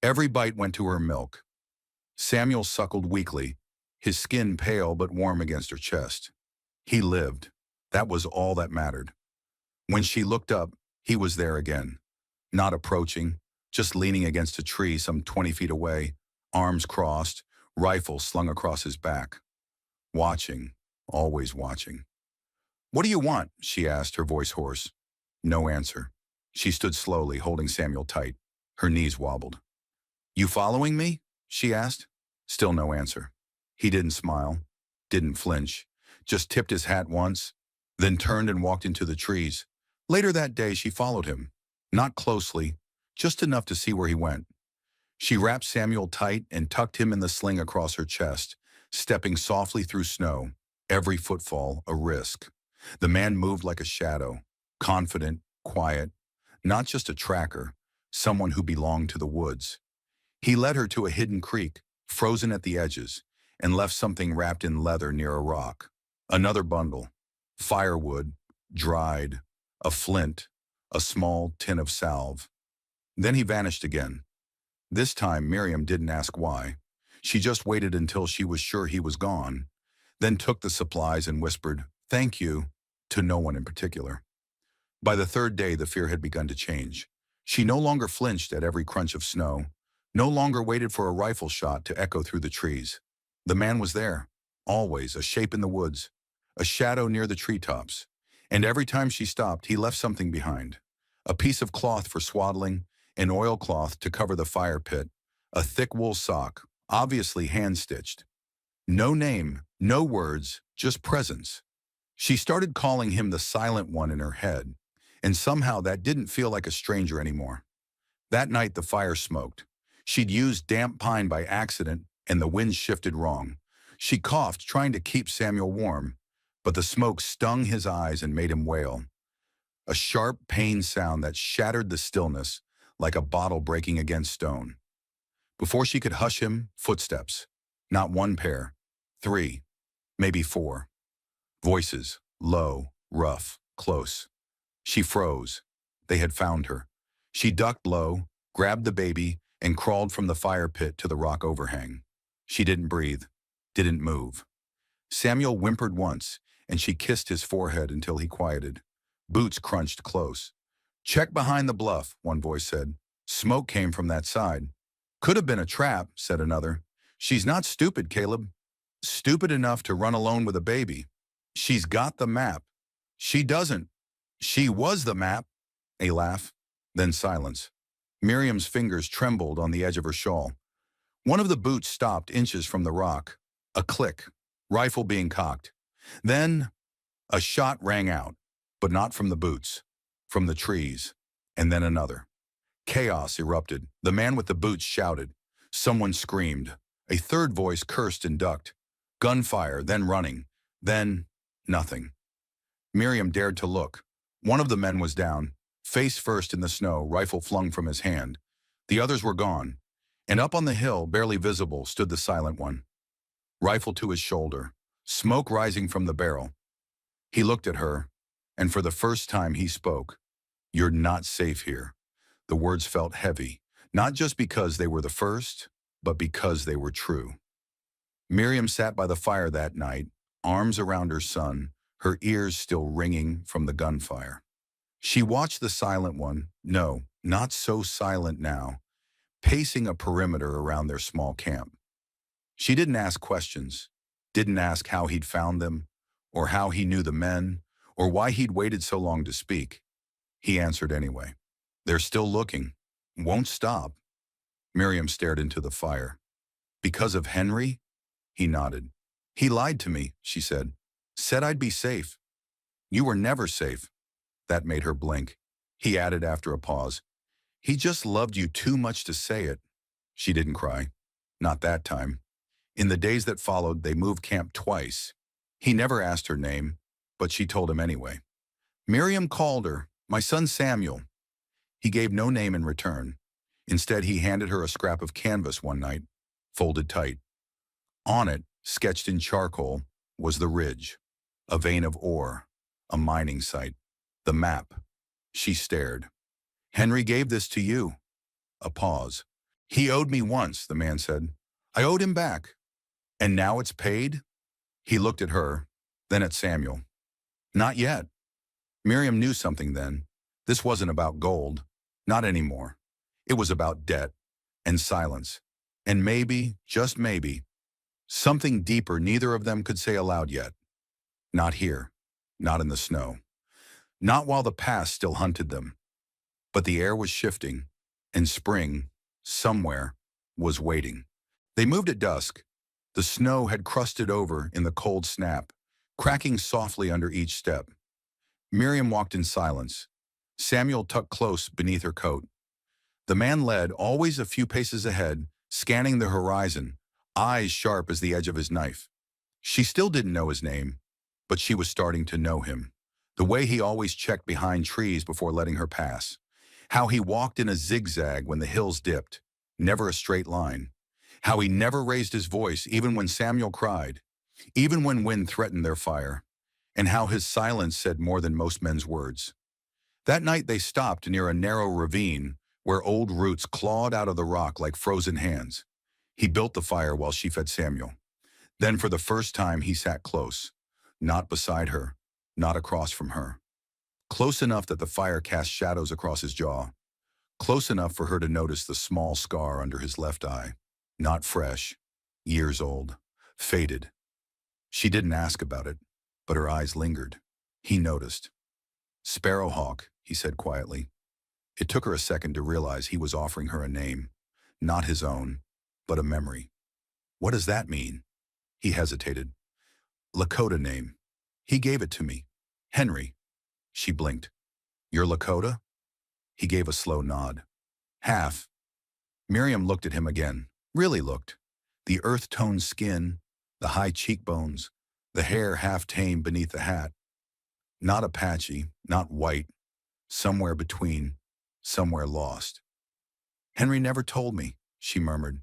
Every bite went to her milk. Samuel suckled weakly, his skin pale but warm against her chest. He lived. That was all that mattered. When she looked up, he was there again. Not approaching, just leaning against a tree some 20 feet away, arms crossed, rifle slung across his back. Watching, always watching. "What do you want?" she asked, her voice hoarse. No answer. She stood slowly, holding Samuel tight. Her knees wobbled. "You following me?" she asked. Still no answer. He didn't smile, didn't flinch, just tipped his hat once, then turned and walked into the trees. Later that day, she followed him. Not closely, just enough to see where he went. She wrapped Samuel tight and tucked him in the sling across her chest, stepping softly through snow, every footfall a risk. The man moved like a shadow, confident, quiet, not just a tracker, someone who belonged to the woods. He led her to a hidden creek, frozen at the edges, and left something wrapped in leather near a rock. Another bundle, firewood, dried, a flint, a small tin of salve. Then he vanished again. This time Miriam didn't ask why. She just waited until she was sure he was gone, then took the supplies and whispered, "Thank you," to no one in particular. By the third day, the fear had begun to change. She no longer flinched at every crunch of snow, no longer waited for a rifle shot to echo through the trees. The man was there, always, a shape in the woods, a shadow near the treetops. And every time she stopped, he left something behind. A piece of cloth for swaddling, an oilcloth to cover the fire pit, a thick wool sock, obviously hand-stitched. No name, no words, just presence. She started calling him the Silent One in her head, and somehow that didn't feel like a stranger anymore. That night the fire smoked. She'd used damp pine by accident, and the wind shifted wrong. She coughed, trying to keep Samuel warm, but the smoke stung his eyes and made him wail. A sharp, pain sound that shattered the stillness like a bottle breaking against stone. Before she could hush him, footsteps. Not one pair, 3, maybe 4. Voices, low, rough, close. She froze. They had found her. She ducked low, grabbed the baby, and crawled from the fire pit to the rock overhang. She didn't breathe, didn't move. Samuel whimpered once, and she kissed his forehead until he quieted. Boots crunched close. "Check behind the bluff," one voice said. "Smoke came from that side." "Could have been a trap," said another. "She's not stupid, Caleb. Stupid enough to run alone with a baby. She's got the map." "She doesn't. She was the map." A laugh, then silence. Miriam's fingers trembled on the edge of her shawl. One of the boots stopped inches from the rock. A click, rifle being cocked. Then a shot rang out, but not from the boots, from the trees, and then another. Chaos erupted. The man with the boots shouted. Someone screamed. A third voice cursed and ducked. Gunfire, then running, then nothing. Miriam dared to look. One of the men was down, face first in the snow, rifle flung from his hand. The others were gone, and up on the hill, barely visible, stood the Silent One. Rifle to his shoulder, smoke rising from the barrel. He looked at her, and for the first time he spoke. "You're not safe here." The words felt heavy, not just because they were the first, but because they were true. Miriam sat by the fire that night, arms around her son, her ears still ringing from the gunfire. She watched the Silent One, no, not so silent now, pacing a perimeter around their small camp. She didn't ask questions, didn't ask how he'd found them, or how he knew the men, or why he'd waited so long to speak. He answered anyway. "They're still looking. Won't stop." Miriam stared into the fire. "Because of Henry?" He nodded. "He lied to me," she said. "Said I'd be safe." You were never safe. That made her blink. He added after a pause, he just loved you too much to say it. She didn't cry. Not that time. In the days that followed, they moved camp twice. He never asked her name, but she told him anyway. Miriam called her, my son Samuel. He gave no name in return. Instead, he handed her a scrap of canvas one night, folded tight. On it, sketched in charcoal, was the ridge, a vein of ore, a mining site, the map. She stared. Henry gave this to you. A pause. He owed me once, the man said. I owed him back. And now it's paid? He looked at her, then at Samuel. Not yet. Miriam knew something then. This wasn't about gold. Not anymore. It was about debt and silence. And maybe, just maybe, something deeper neither of them could say aloud yet. Not here. Not in the snow. Not while the past still hunted them. But the air was shifting, and spring, somewhere, was waiting. They moved at dusk. The snow had crusted over in the cold snap, cracking softly under each step. Miriam walked in silence. Samuel tucked close beneath her coat. The man led, always a few paces ahead, scanning the horizon, eyes sharp as the edge of his knife. She still didn't know his name, but she was starting to know him. The way he always checked behind trees before letting her pass. How he walked in a zigzag when the hills dipped, never a straight line. How he never raised his voice even when Samuel cried, even when wind threatened their fire. And how his silence said more than most men's words. That night they stopped near a narrow ravine where old roots clawed out of the rock like frozen hands. He built the fire while she fed Samuel. Then for the first time he sat close, not beside her, not across from her. Close enough that the fire cast shadows across his jaw. Close enough for her to notice the small scar under his left eye. Not fresh, years old, faded. She didn't ask about it, but her eyes lingered. He noticed. Sparrowhawk, he said quietly. It took her a second to realize he was offering her a name, not his own, but a memory. What does that mean? He hesitated. Lakota name. He gave it to me. Henry. She blinked. You're Lakota? He gave a slow nod. Half. Miriam looked at him again, really looked. The earth-toned skin, the high cheekbones, the hair half-tamed beneath the hat. Not Apache, not white, somewhere between, somewhere lost. Henry never told me, she murmured.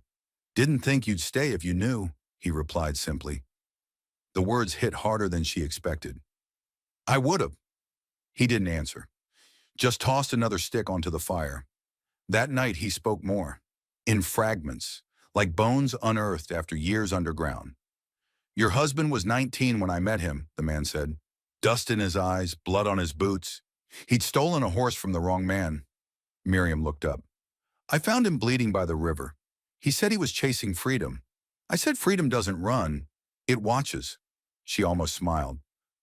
Didn't think you'd stay if you knew, he replied simply. The words hit harder than she expected. I would have. He didn't answer, just tossed another stick onto the fire. That night he spoke more, in fragments, like bones unearthed after years underground. Your husband was 19 when I met him, the man said. Dust in his eyes, blood on his boots. He'd stolen a horse from the wrong man. Miriam looked up. I found him bleeding by the river. He said he was chasing freedom. I said freedom doesn't run, it watches. She almost smiled.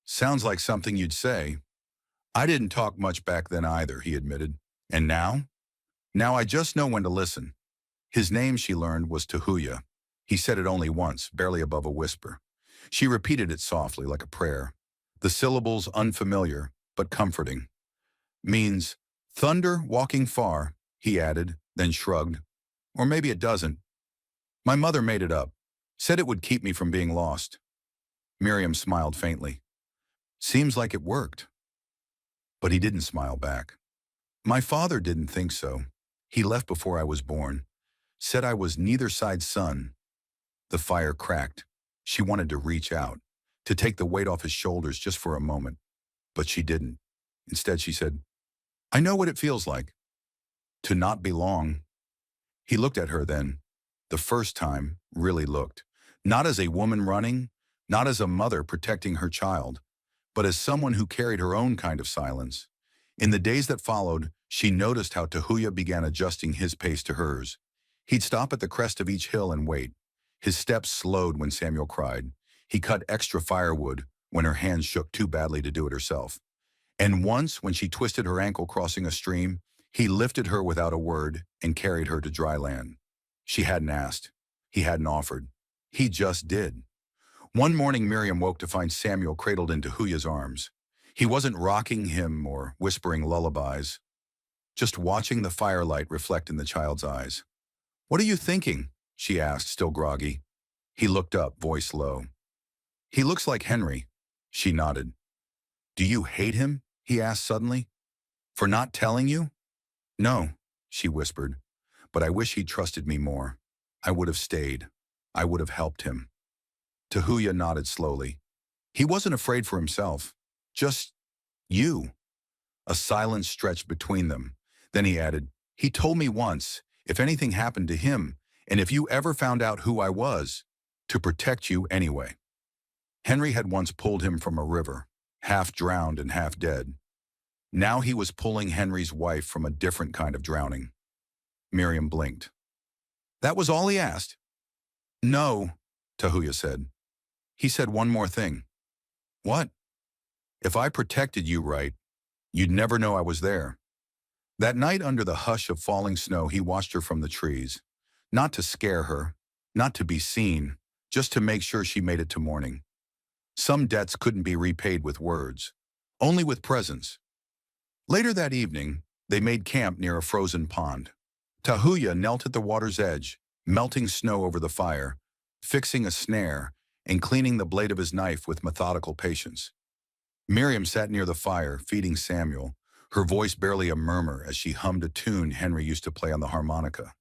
Sounds like something you'd say. I didn't talk much back then either, he admitted. And now? Now I just know when to listen. His name, she learned, was Tahuya. He said it only once, barely above a whisper. She repeated it softly, like a prayer. The syllables unfamiliar, but comforting. Means, thunder walking far, he added, then shrugged. Or maybe it doesn't. My mother made it up. Said it would keep me from being lost. Miriam smiled faintly. Seems like it worked. But he didn't smile back. My father didn't think so. He left before I was born. Said I was neither side's son. The fire cracked. She wanted to reach out, to take the weight off his shoulders just for a moment. But she didn't. Instead, she said, I know what it feels like. To not belong. He looked at her then, the first time, really looked. Not as a woman running, not as a mother protecting her child, but as someone who carried her own kind of silence. In the days that followed, she noticed how Tahuya began adjusting his pace to hers. He'd stop at the crest of each hill and wait. His steps slowed when Samuel cried. He cut extra firewood when her hands shook too badly to do it herself. And once, when she twisted her ankle crossing a stream, he lifted her without a word and carried her to dry land. She hadn't asked. He hadn't offered. He just did. One morning, Miriam woke to find Samuel cradled in Tahuya's arms. He wasn't rocking him or whispering lullabies, just watching the firelight reflect in the child's eyes. "What are you thinking?" she asked, still groggy. He looked up, voice low. "He looks like Henry." She nodded. "Do you hate him?" he asked suddenly. "For not telling you?" "No," she whispered, "but I wish he'd trusted me more. I would have stayed. I would have helped him." Tahuya nodded slowly. He wasn't afraid for himself. Just you. A silence stretched between them. Then he added, "He told me once, if anything happened to him, and if you ever found out who I was, to protect you anyway." Henry had once pulled him from a river, half drowned and half dead. Now he was pulling Henry's wife from a different kind of drowning. Miriam blinked. "That was all he asked?" "No," Tahuya said. "He said one more thing." "What?" "If I protected you right, you'd never know I was there." That night under the hush of falling snow, he watched her from the trees. Not to scare her, not to be seen, just to make sure she made it to morning. Some debts couldn't be repaid with words, only with presence. Later that evening, they made camp near a frozen pond. Tahuya knelt at the water's edge, melting snow over the fire, fixing a snare, and cleaning the blade of his knife with methodical patience. Miriam sat near the fire, feeding Samuel, her voice barely a murmur as she hummed a tune Henry used to play on the harmonica.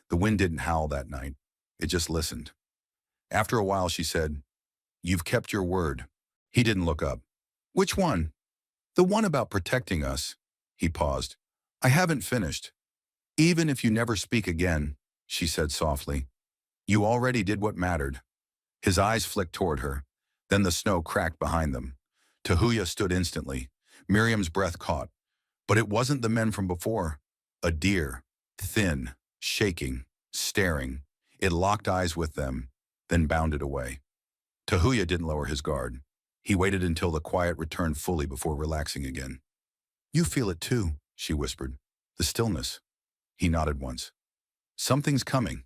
The wind didn't howl that night. It just listened. After a while, she said, "You've kept your word." He didn't look up. "Which one?" "The one about protecting us." He paused. "I haven't finished." "Even if you never speak again," she said softly, "you already did what mattered." His eyes flicked toward her. Then the snow cracked behind them. Tahuya stood instantly. Miriam's breath caught. But it wasn't the men from before. A deer, thin, shaking, staring. It locked eyes with them, then bounded away. Tahuya didn't lower his guard. He waited until the quiet returned fully before relaxing again. "You feel it too," she whispered. "The stillness." He nodded once. "Something's coming.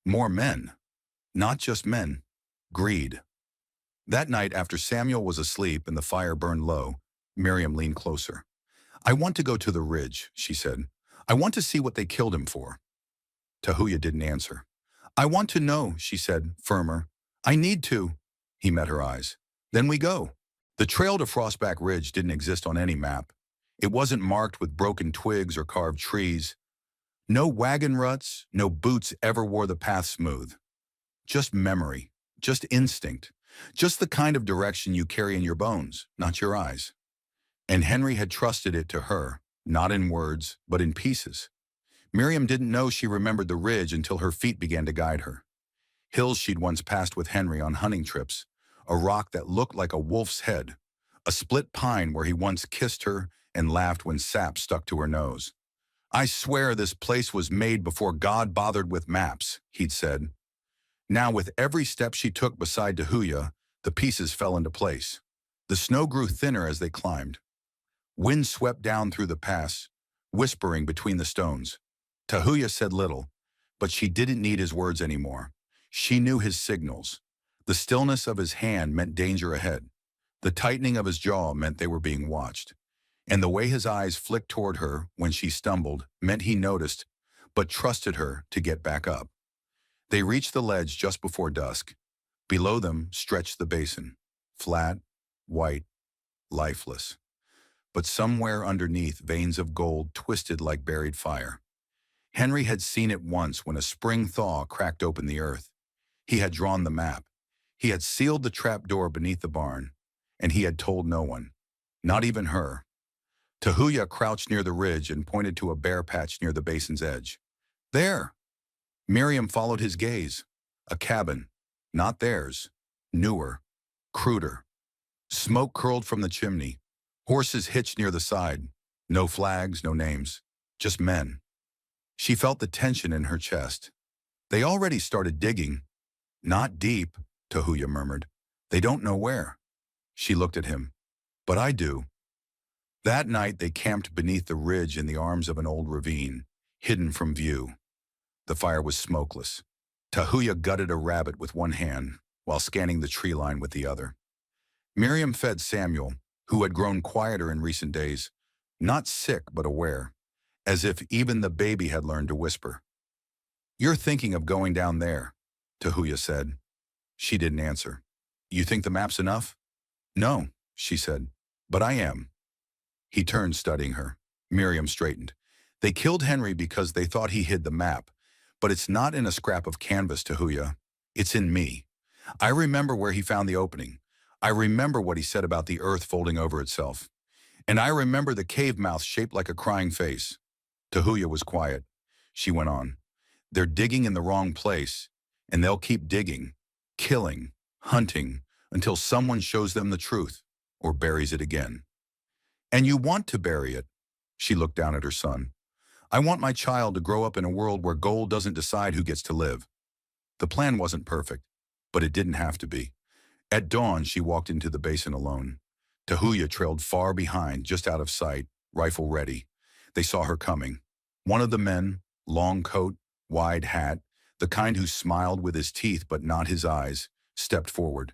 More men. Not just men. Greed." That night, after Samuel was asleep and the fire burned low, Miriam leaned closer. "I want to go to the ridge," she said. "I want to see what they killed him for." Tahuya didn't answer. "I want to know," she said, firmer. "I need to." He met her eyes. "Then we go." The trail to Frostback Ridge didn't exist on any map. It wasn't marked with broken twigs or carved trees. No wagon ruts, no boots ever wore the path smooth. Just memory, just instinct, just the kind of direction you carry in your bones, not your eyes. And Henry had trusted it to her, not in words, but in pieces. Miriam didn't know she remembered the ridge until her feet began to guide her. Hills she'd once passed with Henry on hunting trips, a rock that looked like a wolf's head, a split pine where he once kissed her and laughed when sap stuck to her nose. "I swear this place was made before God bothered with maps," he'd said. Now with every step she took beside Tahuya, the pieces fell into place. The snow grew thinner as they climbed. Wind swept down through the pass, whispering between the stones. Tahuya said little, but she didn't need his words anymore. She knew his signals. The stillness of his hand meant danger ahead. The tightening of his jaw meant they were being watched. And the way his eyes flicked toward her when she stumbled meant he noticed, but trusted her to get back up. They reached the ledge just before dusk. Below them stretched the basin, flat, white, lifeless. But somewhere underneath, veins of gold twisted like buried fire. Henry had seen it once when a spring thaw cracked open the earth. He had drawn the map. He had sealed the trap door beneath the barn, and he had told no one, not even her. Tahuya crouched near the ridge and pointed to a bare patch near the basin's edge. "There!" Miriam followed his gaze. A cabin, not theirs, newer, cruder. Smoke curled from the chimney. Horses hitched near the side. No flags, no names, just men. She felt the tension in her chest. "They already started digging." "Not deep," Tahuya murmured. "They don't know where." She looked at him. "But I do." That night they camped beneath the ridge in the arms of an old ravine, hidden from view. The fire was smokeless. Tahuya gutted a rabbit with one hand while scanning the tree line with the other. Miriam fed Samuel, who had grown quieter in recent days, not sick but aware, as if even the baby had learned to whisper. "You're thinking of going down there," Tahuya said. She didn't answer. "You think the map's enough?" "No," she said, "but I am." He turned, studying her. Miriam straightened. "They killed Henry because they thought he hid the map, but it's not in a scrap of canvas, Tahuya. It's in me. I remember where he found the opening. I remember what he said about the earth folding over itself. And I remember the cave mouth shaped like a crying face." Tahuya was quiet. She went on. "They're digging in the wrong place, and they'll keep digging, killing, hunting, until someone shows them the truth, or buries it again. And you want to bury it." She looked down at her son. "I want my child to grow up in a world where gold doesn't decide who gets to live." The plan wasn't perfect, but it didn't have to be. At dawn, she walked into the basin alone. Tahuya trailed far behind, just out of sight, rifle ready. They saw her coming. One of the men, long coat, wide hat, the kind who smiled with his teeth but not his eyes, stepped forward.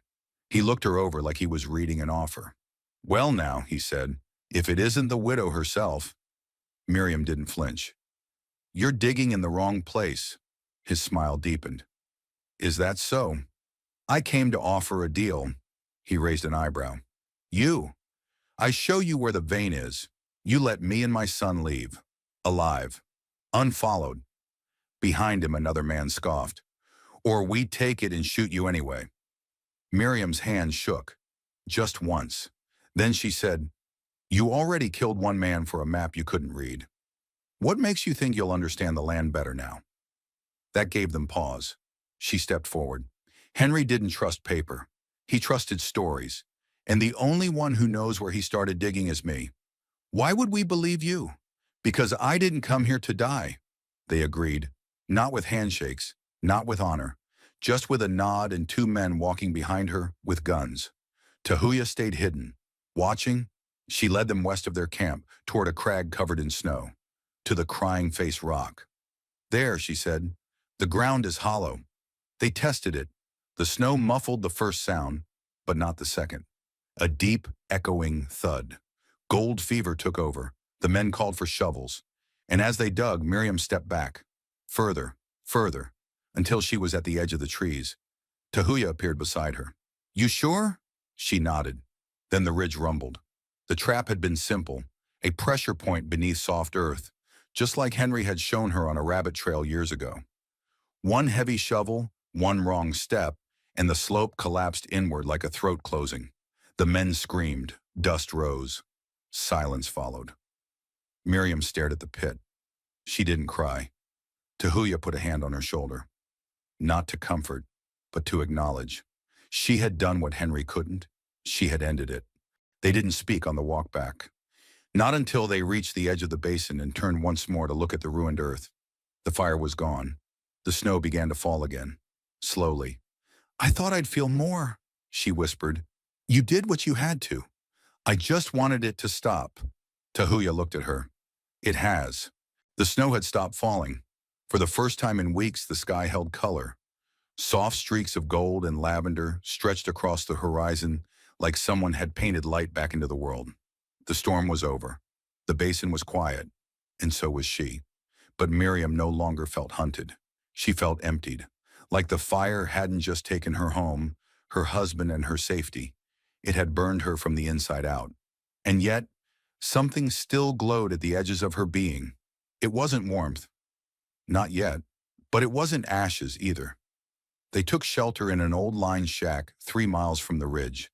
He looked her over like he was reading an offer. "Well now," he said, "if it isn't the widow herself." Miriam didn't flinch. "You're digging in the wrong place." His smile deepened. "Is that so?" "I came to offer a deal." He raised an eyebrow. "You? I show you where the vein is. You let me and my son leave. Alive. Unfollowed." Behind him, another man scoffed. "Or we take it and shoot you anyway." Miriam's hand shook. Just once. Then she said, "You already killed one man for a map you couldn't read. What makes you think you'll understand the land better now?" That gave them pause. She stepped forward. "Henry didn't trust paper. He trusted stories. And the only one who knows where he started digging is me. Why would we believe you?" "Because I didn't come here to die." They agreed. Not with handshakes, not with honor, just with a nod and two men walking behind her with guns. Tahuya stayed hidden. Watching, she led them west of their camp, toward a crag covered in snow, to the Crying Face Rock. "There," she said, "the ground is hollow." They tested it. The snow muffled the first sound, but not the second. A deep, echoing thud. Gold fever took over. The men called for shovels. And as they dug, Miriam stepped back. Further, further, until she was at the edge of the trees. Tahuya appeared beside her. "You sure?" She nodded. Then the ridge rumbled. The trap had been simple, a pressure point beneath soft earth, just like Henry had shown her on a rabbit trail years ago. One heavy shovel, one wrong step, and the slope collapsed inward like a throat closing. The men screamed. Dust rose. Silence followed. Miriam stared at the pit. She didn't cry. Tahuya put a hand on her shoulder. Not to comfort, but to acknowledge. She had done what Henry couldn't. She had ended it. They didn't speak on the walk back. Not until they reached the edge of the basin and turned once more to look at the ruined earth. The fire was gone. The snow began to fall again. Slowly. "I thought I'd feel more," she whispered. "You did what you had to. I just wanted it to stop." Tahuya looked at her. It has. The snow had stopped falling. For the first time in weeks, the sky held color. Soft streaks of gold and lavender stretched across the horizon like someone had painted light back into the world. The storm was over. The basin was quiet, and so was she. But Miriam no longer felt hunted. She felt emptied, like the fire hadn't just taken her home, her husband, and her safety. It had burned her from the inside out. And yet, something still glowed at the edges of her being. It wasn't warmth. Not yet. But it wasn't ashes either. They took shelter in an old line shack 3 miles from the ridge.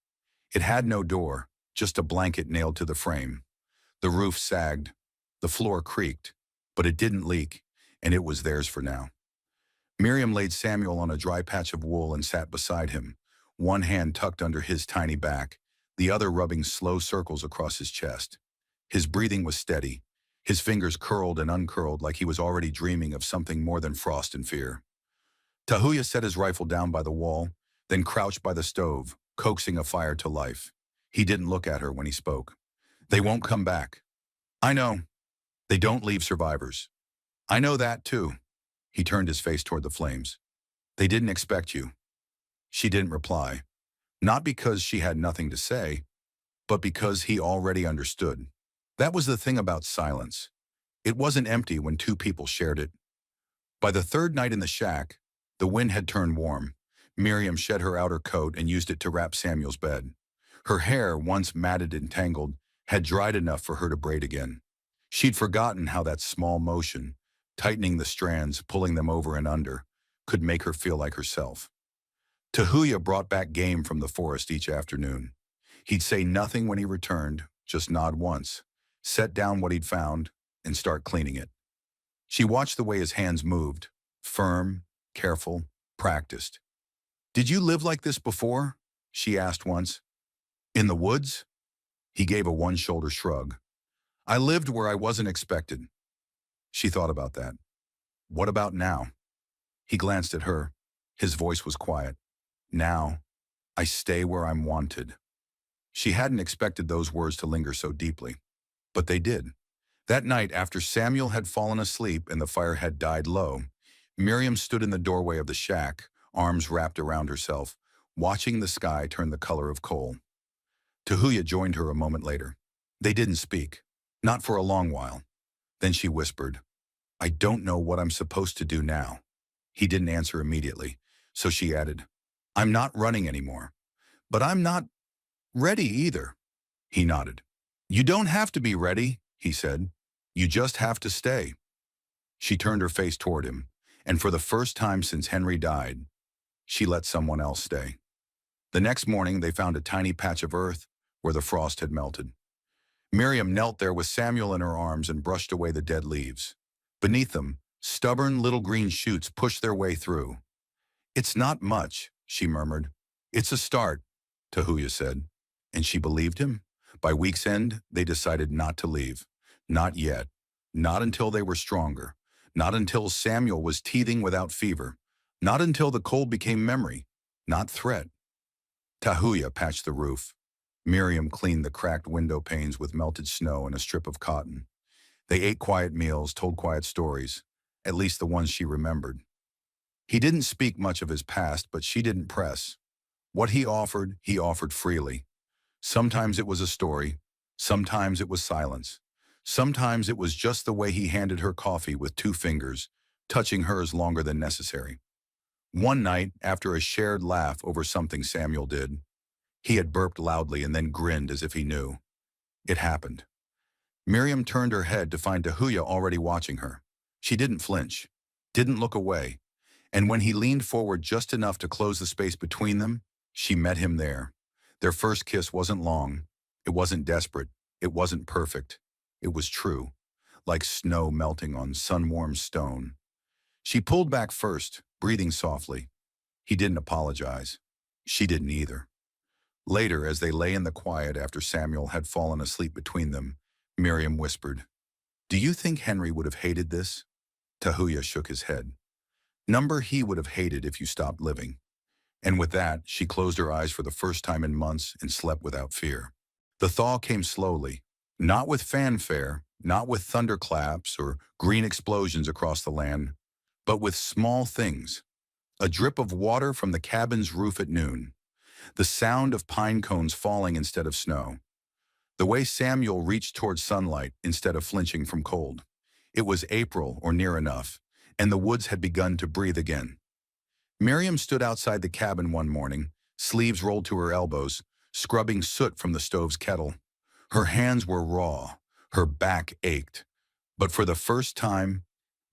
It had no door, just a blanket nailed to the frame. The roof sagged. The floor creaked. But it didn't leak, and it was theirs for now. Miriam laid Samuel on a dry patch of wool and sat beside him, one hand tucked under his tiny back, the other rubbing slow circles across his chest. His breathing was steady, his fingers curled and uncurled like he was already dreaming of something more than frost and fear. Tahuya set his rifle down by the wall, then crouched by the stove, coaxing a fire to life. He didn't look at her when he spoke. "They won't come back." "I know. They don't leave survivors." "I know that too." He turned his face toward the flames. "They didn't expect you." She didn't reply. Not because she had nothing to say, but because he already understood. That was the thing about silence. It wasn't empty when two people shared it. By the third night in the shack, the wind had turned warm. Miriam shed her outer coat and used it to wrap Samuel's bed. Her hair, once matted and tangled, had dried enough for her to braid again. She'd forgotten how that small motion, tightening the strands, pulling them over and under, could make her feel like herself. Tahuya brought back game from the forest each afternoon. He'd say nothing when he returned, just nod once, set down what he'd found, and start cleaning it. She watched the way his hands moved, firm, careful, practiced. "Did you live like this before?" she asked once. "In the woods?" He gave a one-shoulder shrug. "I lived where I wasn't expected." She thought about that. "What about now?" He glanced at her. His voice was quiet. "Now, I stay where I'm wanted." She hadn't expected those words to linger so deeply, but they did. That night, after Samuel had fallen asleep and the fire had died low, Miriam stood in the doorway of the shack, arms wrapped around herself, watching the sky turn the color of coal. Tahuya joined her a moment later. They didn't speak, not for a long while. Then she whispered, "I don't know what I'm supposed to do now." He didn't answer immediately, so she added, "I'm not running anymore, but I'm not ready either." He nodded. "You don't have to be ready," he said. "You just have to stay." She turned her face toward him, and for the first time since Henry died, she let someone else stay. The next morning, they found a tiny patch of earth where the frost had melted. Miriam knelt there with Samuel in her arms and brushed away the dead leaves. Beneath them, stubborn little green shoots pushed their way through. "It's not much," she murmured. "It's a start," Tahuya said, and she believed him. By week's end, they decided not to leave. Not yet. Not until they were stronger. Not until Samuel was teething without fever. Not until the cold became memory, not threat. Tahuya patched the roof. Miriam cleaned the cracked window panes with melted snow and a strip of cotton. They ate quiet meals, told quiet stories, at least the ones she remembered. He didn't speak much of his past, but she didn't press. What he offered freely. Sometimes it was a story. Sometimes it was silence. Sometimes it was just the way he handed her coffee with two fingers, touching hers longer than necessary. One night, after a shared laugh over something Samuel did, he had burped loudly and then grinned as if he knew. It happened. Miriam turned her head to find Tahuya already watching her. She didn't flinch, didn't look away, and when he leaned forward just enough to close the space between them, she met him there. Their first kiss wasn't long. It wasn't desperate. It wasn't perfect. It was true, like snow melting on sun-warmed stone. She pulled back first, breathing softly. He didn't apologize. She didn't either. Later, as they lay in the quiet after Samuel had fallen asleep between them, Miriam whispered, "Do you think Henry would have hated this?" Tahuya shook his head. "Number he would have hated if you stopped living." And with that, she closed her eyes for the first time in months and slept without fear. The thaw came slowly, not with fanfare, not with thunderclaps or green explosions across the land, but with small things. A drip of water from the cabin's roof at noon. The sound of pine cones falling instead of snow. The way Samuel reached toward sunlight instead of flinching from cold. It was April or near enough, and the woods had begun to breathe again. Miriam stood outside the cabin one morning, sleeves rolled to her elbows, scrubbing soot from the stove's kettle. Her hands were raw, her back ached. But for the first time,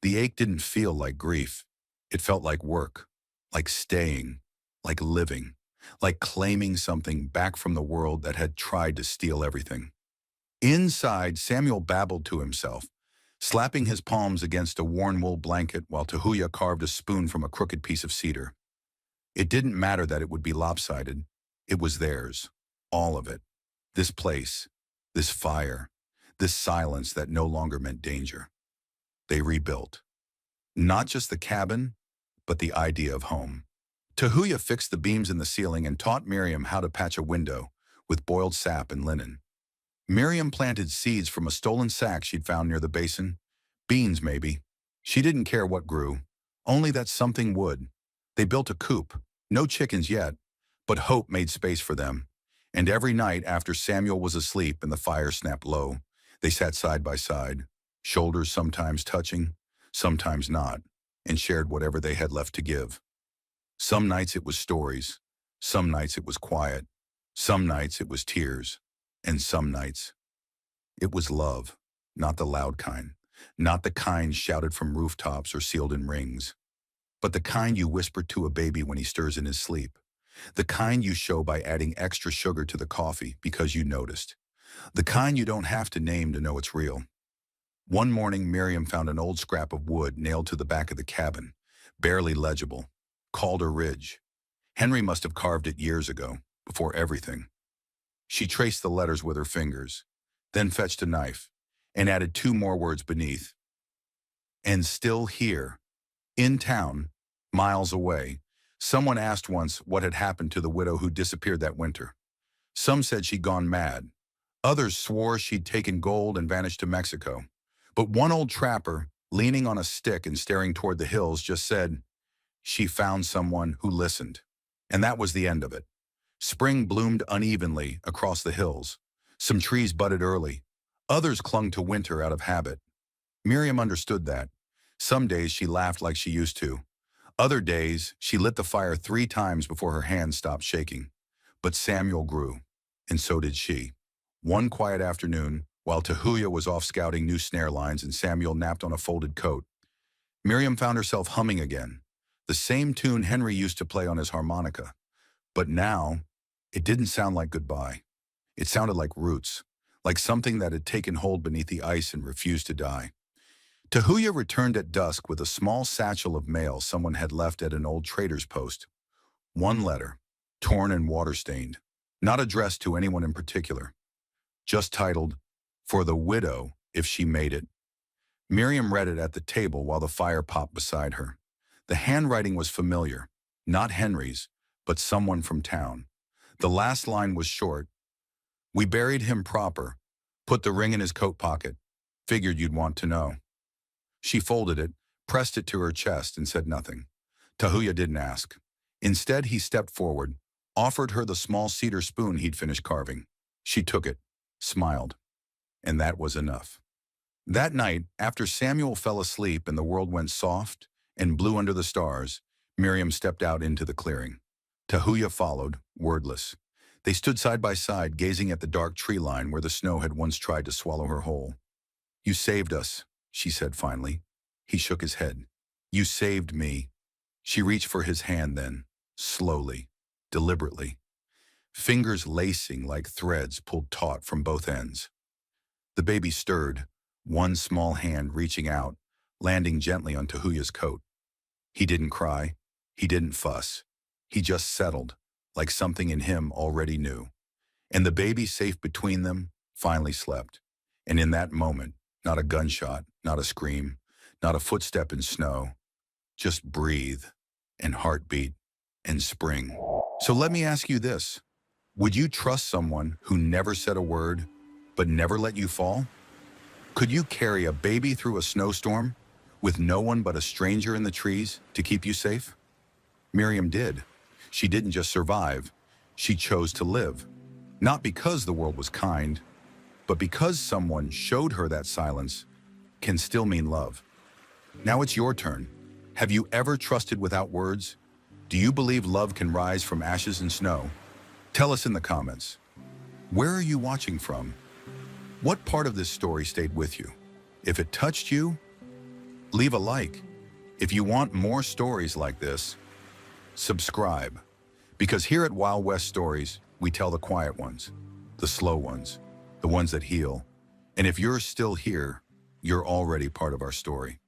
the ache didn't feel like grief. It felt like work, like staying, like living, like claiming something back from the world that had tried to steal everything. Inside, Samuel babbled to himself, slapping his palms against a worn wool blanket while Tahuya carved a spoon from a crooked piece of cedar. It didn't matter that it would be lopsided. It was theirs, all of it. This place, this fire, this silence that no longer meant danger. They rebuilt. Not just the cabin, but the idea of home. Tahuya fixed the beams in the ceiling and taught Miriam how to patch a window with boiled sap and linen. Miriam planted seeds from a stolen sack she'd found near the basin. Beans, maybe. She didn't care what grew, only that something would. They built a coop. No chickens yet, but hope made space for them. And every night after Samuel was asleep and the fire snapped low, they sat side by side, shoulders sometimes touching, sometimes not, and shared whatever they had left to give. Some nights it was stories, some nights it was quiet, some nights it was tears, and some nights it was love, not the loud kind, not the kind shouted from rooftops or sealed in rings, but the kind you whisper to a baby when he stirs in his sleep, the kind you show by adding extra sugar to the coffee because you noticed, the kind you don't have to name to know it's real. One morning, Miriam found an old scrap of wood nailed to the back of the cabin, barely legible, Calder Ridge. Henry must have carved it years ago, before everything. She traced the letters with her fingers, then fetched a knife, and added 2 more words beneath. And still here, in town, miles away, someone asked once what had happened to the widow who disappeared that winter. Some said she'd gone mad. Others swore she'd taken gold and vanished to Mexico. But one old trapper, leaning on a stick and staring toward the hills, just said, she found someone who listened. And that was the end of it. Spring bloomed unevenly across the hills. Some trees budded early. Others clung to winter out of habit. Miriam understood that. Some days she laughed like she used to. Other days, she lit the fire 3 times before her hands stopped shaking. But Samuel grew, and so did she. One quiet afternoon, while Tahuya was off scouting new snare lines and Samuel napped on a folded coat, Miriam found herself humming again, the same tune Henry used to play on his harmonica. But now, it didn't sound like goodbye. It sounded like roots, like something that had taken hold beneath the ice and refused to die. Tahuya returned at dusk with a small satchel of mail someone had left at an old trader's post. One letter, torn and water-stained, not addressed to anyone in particular, just titled, "For the widow, if she made it." Miriam read it at the table while the fire popped beside her. The handwriting was familiar, not Henry's, but someone from town. The last line was short. "We buried him proper, put the ring in his coat pocket, figured you'd want to know." She folded it, pressed it to her chest, and said nothing. Tahuya didn't ask. Instead, he stepped forward, offered her the small cedar spoon he'd finished carving. She took it, smiled, and that was enough. That night, after Samuel fell asleep and the world went soft and blue under the stars, Miriam stepped out into the clearing. Tahuya followed, wordless. They stood side by side, gazing at the dark tree line where the snow had once tried to swallow her whole. "You saved us," she said finally. He shook his head. "You saved me." She reached for his hand then, slowly, deliberately, fingers lacing like threads pulled taut from both ends. The baby stirred, one small hand reaching out, landing gently on Tahuya's coat. He didn't cry. He didn't fuss. He just settled, like something in him already knew. And the baby, safe between them, finally slept. And in that moment, not a gunshot, not a scream, not a footstep in snow, just breathe and heartbeat and spring. So let me ask you this. Would you trust someone who never said a word, but never let you fall? Could you carry a baby through a snowstorm with no one but a stranger in the trees to keep you safe? Miriam did. She didn't just survive, she chose to live. Not because the world was kind, but because someone showed her that silence can still mean love. Now it's your turn. Have you ever trusted without words? Do you believe love can rise from ashes and snow? Tell us in the comments. Where are you watching from? What part of this story stayed with you? If it touched you, leave a like. If you want more stories like this, subscribe. Because here at Wild West Stories, we tell the quiet ones, the slow ones, the ones that heal. And if you're still here, you're already part of our story.